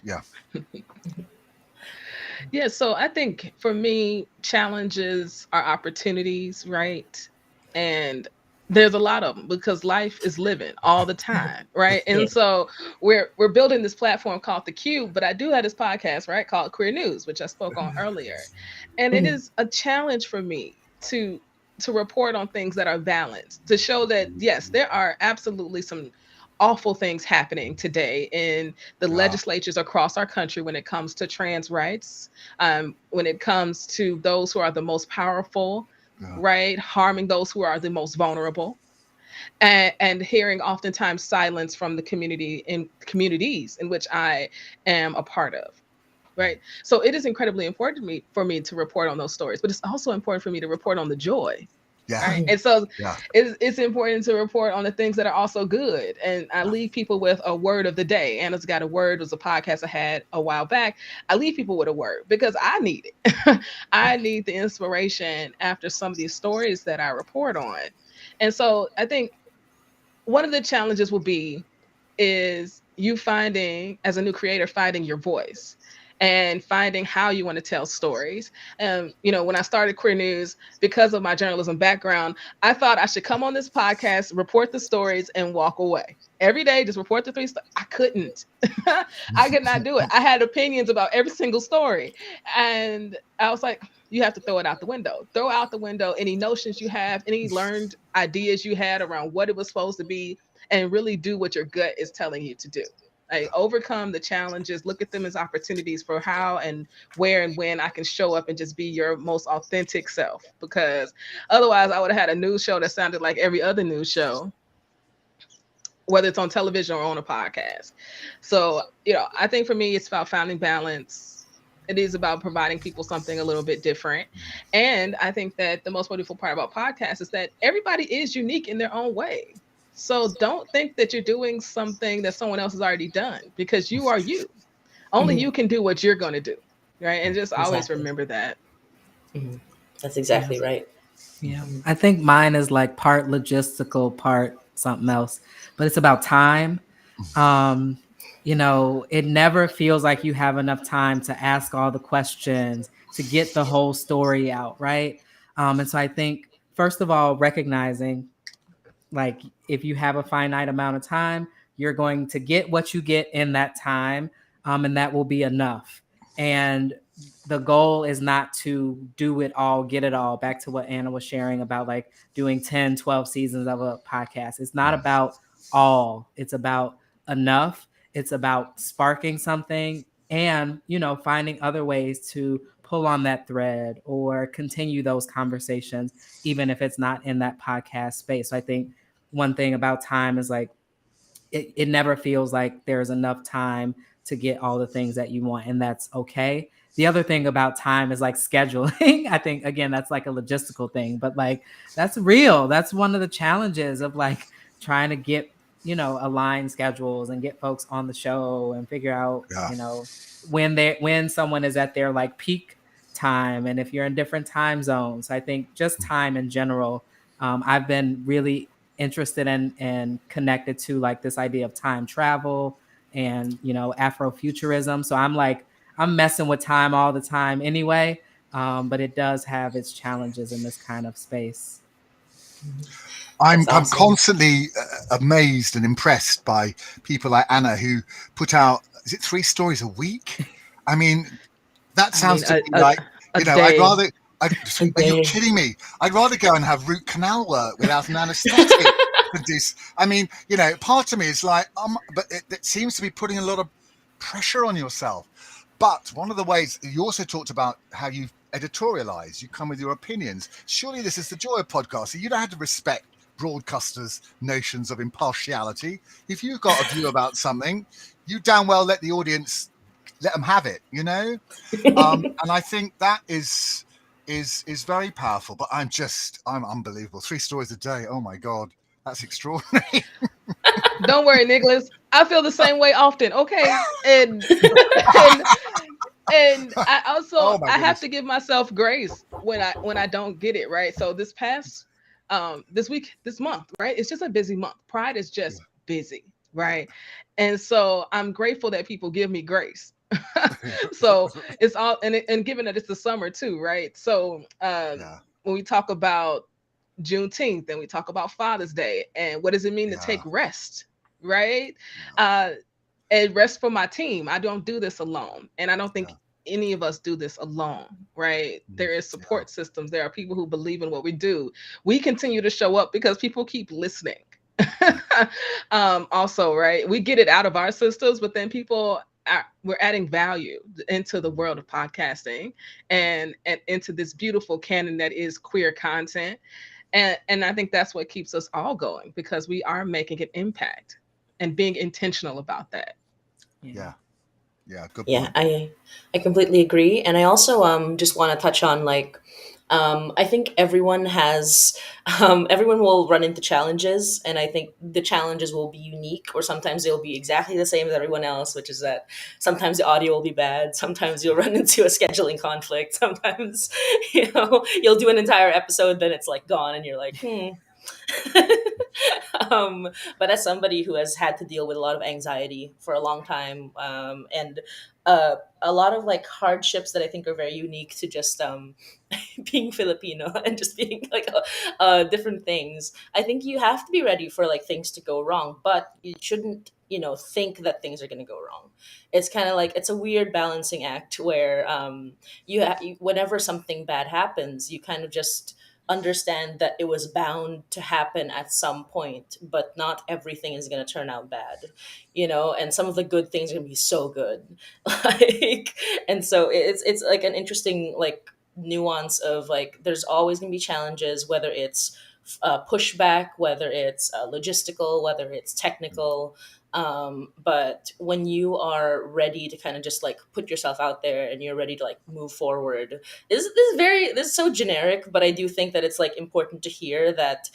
Yeah, so I think for me, challenges are opportunities, right? And there's a lot of them because life is living all the time, right? And so we're building this platform called the Qube, but I do have this podcast, right, called Queer News, which I spoke on earlier. And it is a challenge for me to report on things that are balanced, to show that yes, there are absolutely some awful things happening today in the legislatures across our country when it comes to trans rights, when it comes to those who are the most powerful, right, harming those who are the most vulnerable, and hearing oftentimes silence from the community in communities in which I am a part of. Right. So it is incredibly important for me to report on those stories, but it's also important for me to report on the joy. Right? And so it's important to report on the things that are also good. And I leave people with a word of the day. Anna's Got a Word was a podcast I had a while back. I leave people with a word because I need it. I need the inspiration after some of these stories that I report on. And so I think one of the challenges is you finding, as a new creator, finding your voice and finding how you want to tell stories. You know, when I started Queer News, because of my journalism background, I thought I should come on this podcast, report the stories, and walk away. Every day, just report the 3 stories. I couldn't. I could not do it. I had opinions about every single story. And I was like, you have to throw it out the window. Throw out the window any notions you have, any learned ideas you had around what it was supposed to be, and really do what your gut is telling you to do. Like, overcome the challenges, look at them as opportunities for how and where and when I can show up and just be your most authentic self. Because otherwise I would have had a news show that sounded like every other news show, whether it's on television or on a podcast. So, you know, I think for me, it's about finding balance. It is about providing people something a little bit different. And I think that the most wonderful part about podcasts is that everybody is unique in their own way. So don't think that you're doing something that someone else has already done, because you are you. Only you can do what you're going to do, right? And just always remember that. That's exactly right. Yeah, I think mine is like part logistical, part something else, but it's about time. You know, it never feels like you have enough time to ask all the questions, to get the whole story out, right? And so I think, first of all, recognizing, like, if you have a finite amount of time, you're going to get what you get in that time, and that will be enough. And the goal is not to do it all, get it all. Back to what Anna was sharing about like doing 10, 12 seasons of a podcast. It's not about all, it's about enough. It's about sparking something and, finding other ways to pull on that thread or continue those conversations, even if it's not in that podcast space. So I think one thing about time is like, it never feels like there's enough time to get all the things that you want, and that's okay. The other thing about time is like scheduling. I think, again, that's like a logistical thing, but like that's real. That's one of the challenges of like trying to get, align schedules and get folks on the show and figure out, when someone is at their like peak time and if you're in different time zones. I think just time in general. I've been really interested in and connected to like this idea of time travel and Afrofuturism. So I'm messing with time all the time anyway, but it does have its challenges in this kind of space. I'm That's awesome. constantly amazed and impressed by people like Anna who put out, is it 3 stories a week? I mean, that sounds to me like, I'd rather, are you kidding me? I'd rather go and have root canal work without an anesthetic. I mean, part of me is like, but it seems to be putting a lot of pressure on yourself. But one of the ways you also talked about how you editorialize, you come with your opinions. Surely this is the joy of podcasting. You don't have to respect broadcasters' notions of impartiality. If you've got a view about something, you damn well let the audience let them have it. And I think that is very powerful. But I'm unbelievable. 3 stories a day. Oh my God. That's extraordinary. Don't worry, Nicholas. I feel the same way often. Okay. And I also I have to give myself grace when I don't get it, right? So this past this month, right? It's just a busy month. Pride is just busy, right? And so I'm grateful that people give me grace. So it's all and given that it's the summer too, right? So when we talk about Juneteenth and we talk about Father's Day and what does it mean to take rest, right? And rest for my team. I don't do this alone, and I don't think any of us do this alone, right? There is support systems. There are people who believe in what we do. We continue to show up because people keep listening. Also, right? We get it out of our systems, but then we're adding value into the world of podcasting and into this beautiful canon that is queer content. And I think that's what keeps us all going, because we are making an impact and being intentional about that. Yeah. Good point. Yeah, I completely agree. And I also just want to touch on like, I think everyone will run into challenges, and I think the challenges will be unique, or sometimes they'll be exactly the same as everyone else, which is that sometimes the audio will be bad, sometimes you'll run into a scheduling conflict, sometimes you'll do an entire episode, then it's like gone, and you're like, but as somebody who has had to deal with a lot of anxiety for a long time, and a lot of like hardships that I think are very unique to just being Filipino and just being like different things, I think you have to be ready for like things to go wrong, but you shouldn't think that things are going to go wrong. It's kind of like, it's a weird balancing act where whenever something bad happens, you kind of just understand that it was bound to happen at some point, but not everything is going to turn out bad, and some of the good things are going to be so good. And so it's like an interesting like nuance of like, there's always going to be challenges, whether it's pushback, whether it's logistical, whether it's technical. But when you are ready to kind of just like put yourself out there and you're ready to like move forward, this is so generic, but I do think that it's like important to hear that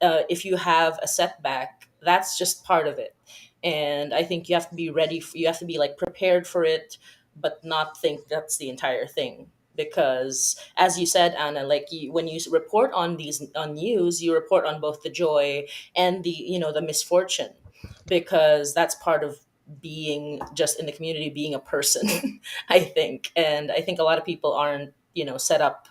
if you have a setback, that's just part of it. And I think you have to be ready, you have to be like prepared for it, but not think that's the entire thing. Because as you said, Anna, like when you report on news, you report on both the joy and the misfortune, because that's part of being just in the community, being a person. I think. And I think a lot of people aren't set up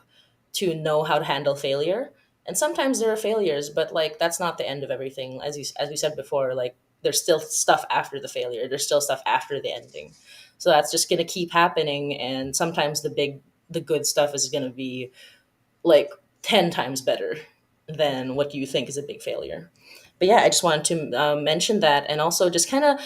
to know how to handle failure, and sometimes there are failures, but like that's not the end of everything. As we said before, like there's still stuff after the failure, there's still stuff after the ending. So that's just going to keep happening. And sometimes the good stuff is going to be like 10 times better than what you think is a big failure. But yeah, I just wanted to mention that. And also just kind of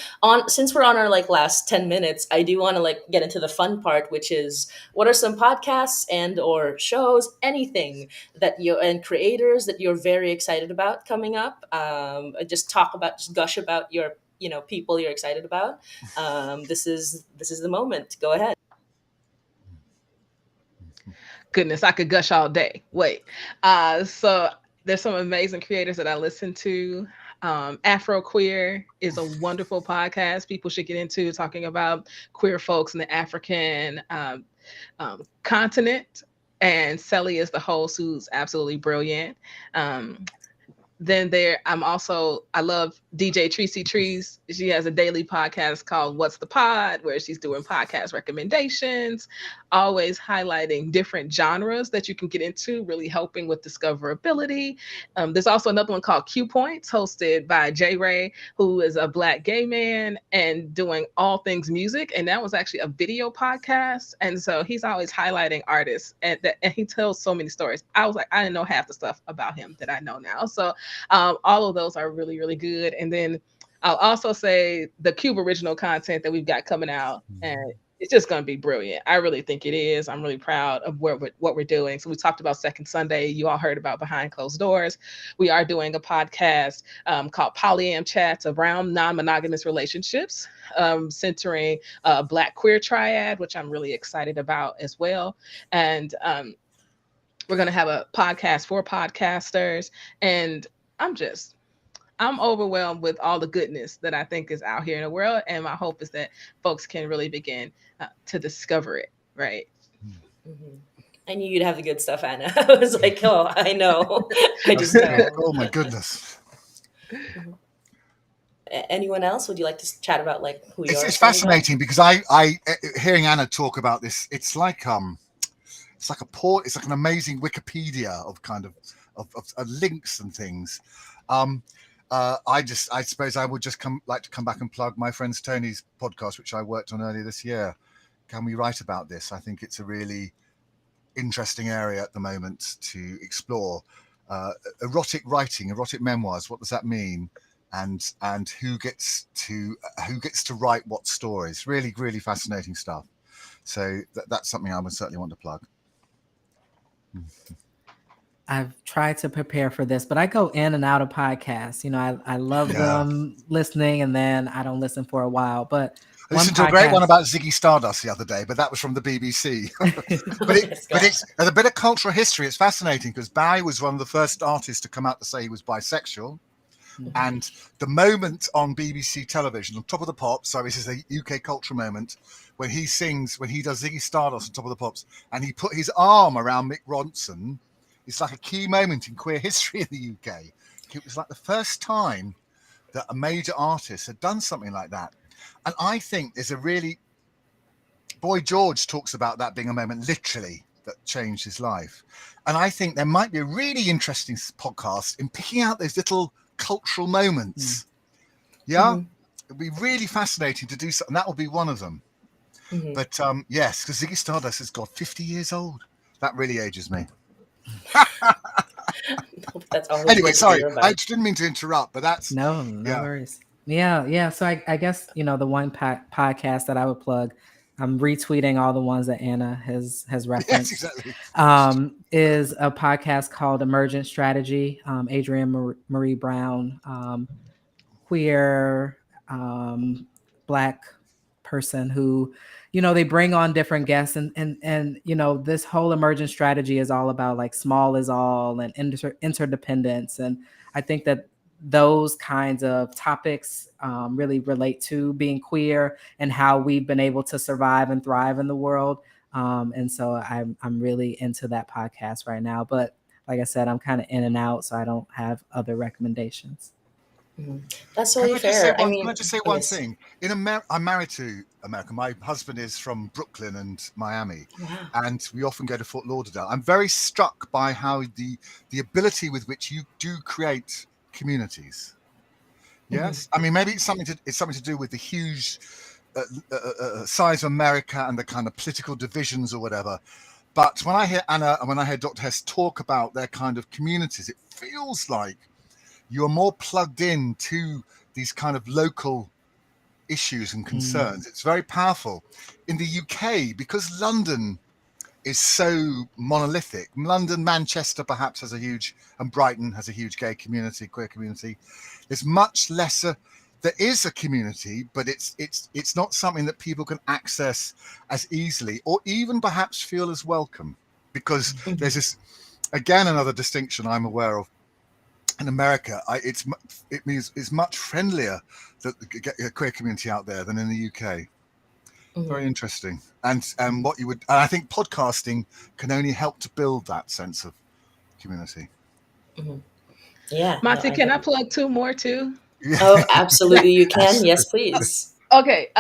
since we're on our like last 10 minutes, I do want to like get into the fun part, which is what are some podcasts and or shows, anything that you and creators that you're very excited about coming up. Just gush about your, people you're excited about. This is the moment. Go ahead. Goodness, I could gush all day. Wait. So there's some amazing creators that I listen to. Afro Queer is a wonderful podcast people should get into, talking about queer folks in the African continent. And Sally is the host, who's absolutely brilliant. Then I love DJ Tracy Trees. She has a daily podcast called What's the Pod, where she's doing podcast recommendations, always highlighting different genres that you can get into, really helping with discoverability. There's also another one called Q Points, hosted by J Ray, who is a Black gay man and doing all things music. And that was actually a video podcast. And so he's always highlighting artists, and he tells so many stories. I was like, I didn't know half the stuff about him that I know now. So all of those are really, really good. And then I'll also say the Qube original content that we've got coming out, and it's just going to be brilliant. I really think it is. I'm really proud of what we're doing. So we talked about Second Sunday. You all heard about Behind Closed Doors. We are doing a podcast called Polyam Chats around non-monogamous relationships, centering a Black queer triad, which I'm really excited about as well. And we're going to have a podcast for podcasters. And I'm overwhelmed with all the goodness that I think is out here in the world. And my hope is that folks can really begin to discover it, right? Mm-hmm. I knew you'd have the good stuff, Anna. I was like, oh, I know. I just know. Oh my goodness. Mm-hmm. Anyone else? Would you like to chat about like who you are? It's fascinating because I hearing Anna talk about this, it's like an amazing Wikipedia of kind of links and things. I suppose I would just like to come back and plug my friend Tony's podcast, which I worked on earlier this year. Can we write about this? I think it's a really interesting area at the moment to explore. Erotic writing, erotic memoirs. What does that mean? And who gets to write what stories? Really, really fascinating stuff. So that's something I would certainly want to plug. I've tried to prepare for this, but I go in and out of podcasts. I love them listening, and then I don't listen for a while. But I listened to a great one about Ziggy Stardust the other day, but that was from the BBC. but it's a bit of cultural history. It's fascinating because Bowie was one of the first artists to come out to say he was bisexual. Mm-hmm. And the moment on BBC television, on Top of the Pops, so this is a UK cultural moment, when he does Ziggy Stardust on Top of the Pops, and he put his arm around Mick Ronson. It's like a key moment in queer history in the UK. It was like the first time that a major artist had done something like that. And I think there's Boy George talks about that being a moment literally that changed his life. And I think there might be a really interesting podcast in picking out those little cultural moments. It'd be really fascinating to do something. That will be one of them. But yes, because Ziggy Stardust is 50 years old. That really ages me. That's all. Anyway, sorry, I didn't mean to interrupt, but that's no worries. Yeah. So I guess the one podcast that I would plug, I'm retweeting all the ones that Anna has referenced. Yes, exactly. Is a podcast called Emergent Strategy. Adrienne Marie Brown, queer Black person who, they bring on different guests, and this whole emergent strategy is all about like small is all and interdependence. And I think that those kinds of topics really relate to being queer and how we've been able to survive and thrive in the world. And so I'm really into that podcast right now. But like I said, I'm kind of in and out, so I don't have other recommendations. That's totally fair. Can I just say one thing? I'm married to America. My husband is from Brooklyn and Miami, and we often go to Fort Lauderdale. I'm very struck by how the ability with which you do create communities. Yes, I mean maybe it's something to do with the huge size of America and the kind of political divisions or whatever. But when I hear Anna and when I hear Dr. Hess talk about their kind of communities, it feels like you're more plugged in to these kind of local issues and concerns. It's very powerful. In the UK, because London is so monolithic, London, Manchester perhaps has a huge, and Brighton has a huge gay community, queer community. There's much lesser. There is a community, but it's not something that people can access as easily, or even perhaps feel as welcome, because there's this, again, another distinction I'm aware of. In America, it's much friendlier, the queer community out there, than in the UK. Very interesting. And I think podcasting can only help to build that sense of community. Yeah. Motzie, can I plug 2 more too? Oh, absolutely, you can. Yes, please. Okay,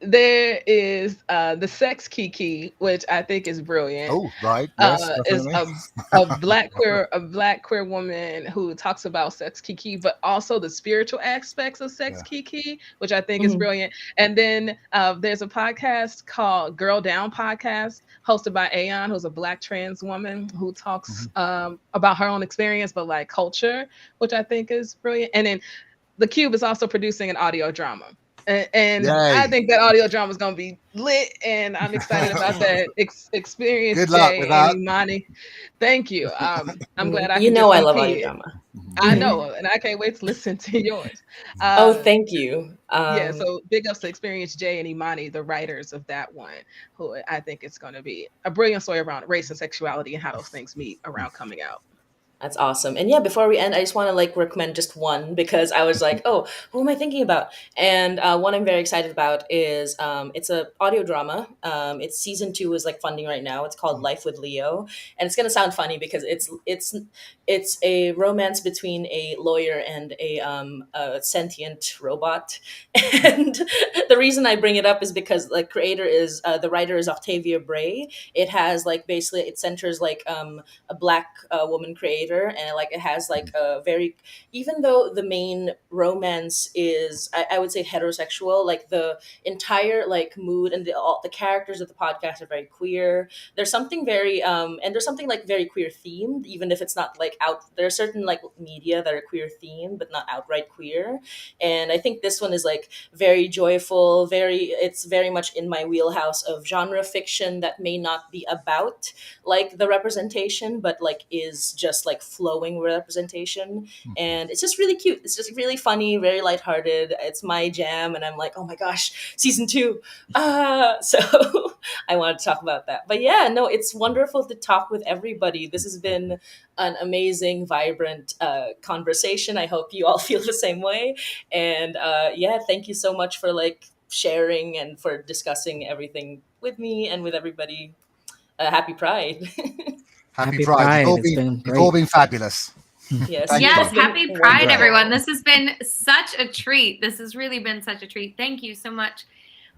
there is the Sex Kiki, which I think is brilliant. Oh, right. Yes, is definitely. a black queer woman who talks about sex kiki, but also the spiritual aspects of sex kiki, which I think is brilliant. And then there's a podcast called Girl Down Podcast, hosted by Ayon, who's a black trans woman who talks about her own experience, but like culture, which I think is brilliant. And then the Qube is also producing an audio drama. And I think that audio drama is going to be lit, and I'm excited about that experience. Good luck with that. Imani. Thank you. I'm glad I You can know just I love repeat audio it. drama. I know, and I can't wait to listen to yours. Oh, thank you. Yeah, so big ups to Experience Jay and Imani, the writers of that one, who I think it's going to be a brilliant story around race and sexuality and how those things meet around coming out. That's awesome. And yeah, before we end, I just want to like recommend just one, because I was like, oh, who am I thinking about? And one I'm very excited about is it's a audio drama. It's season 2 is like funding right now. It's called Life with Leo, and it's gonna sound funny because it's a romance between a lawyer and a sentient robot. And the reason I bring it up is because the writer is Octavia Bray. It has like basically it centers like a black woman creator, and like it has like a very, even though the main romance is I would say heterosexual, like the entire like mood and the characters of the podcast are very queer. There's something very and there's something like very queer themed, even if it's not like out. There are certain like media that are queer themed but not outright queer, and I think this one is like very joyful, it's very much in my wheelhouse of genre fiction that may not be about like the representation, but like is just like flowing representation. And it's just really cute. It's just really funny, very lighthearted. It's my jam, and I'm like, oh my gosh, season 2. So I wanted to talk about that. But yeah, no, it's wonderful to talk with everybody. This has been an amazing, vibrant conversation. I hope you all feel the same way. And yeah, thank you so much for like sharing and for discussing everything with me and with everybody. Happy Pride. Happy Pride. You've all been fabulous. Yes. Yes, happy Pride, everyone. This has been such a treat. This has really been such a treat. Thank you so much,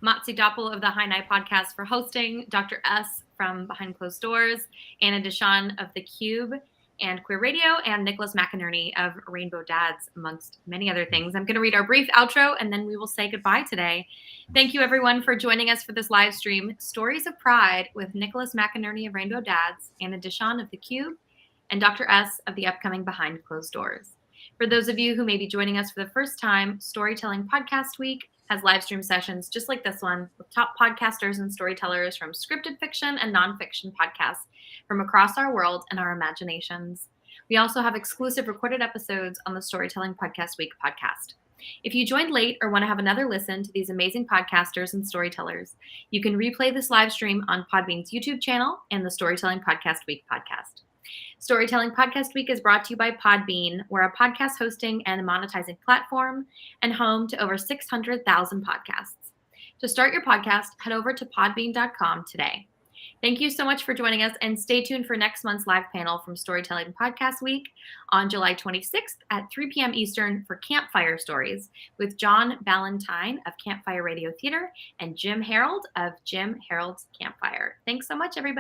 Motzie Dapul of the High Night Podcast, for hosting, Dr. S from Behind Closed Doors, Anna DeShawn of the Qube and Queer Radio, and Nicholas McInerny of Rainbow Dads, amongst many other things. I'm going to read our brief outro, and then we will say goodbye today. Thank you, everyone, for joining us for this live stream, Stories of Pride, with Nicholas McInerny of Rainbow Dads, Anna DeShawn of the Qube, and Dr. S of the upcoming Behind Closed Doors. For those of you who may be joining us for the first time, Storytelling Podcast Week has live stream sessions just like this one with top podcasters and storytellers from scripted fiction and nonfiction podcasts from across our world and our imaginations. We also have exclusive recorded episodes on the Storytelling Podcast Week podcast. If you joined late or want to have another listen to these amazing podcasters and storytellers, you can replay this live stream on Podbean's YouTube channel and the Storytelling Podcast Week podcast. Storytelling Podcast Week is brought to you by Podbean. We're a podcast hosting and monetizing platform and home to over 600,000 podcasts. To start your podcast, head over to podbean.com today. Thank you so much for joining us, and stay tuned for next month's live panel from Storytelling Podcast Week on July 26th at 3 p.m. Eastern for Campfire Stories with John Ballantyne of Campfire Radio Theater and Jim Harold of Jim Harold's Campfire. Thanks so much, everybody.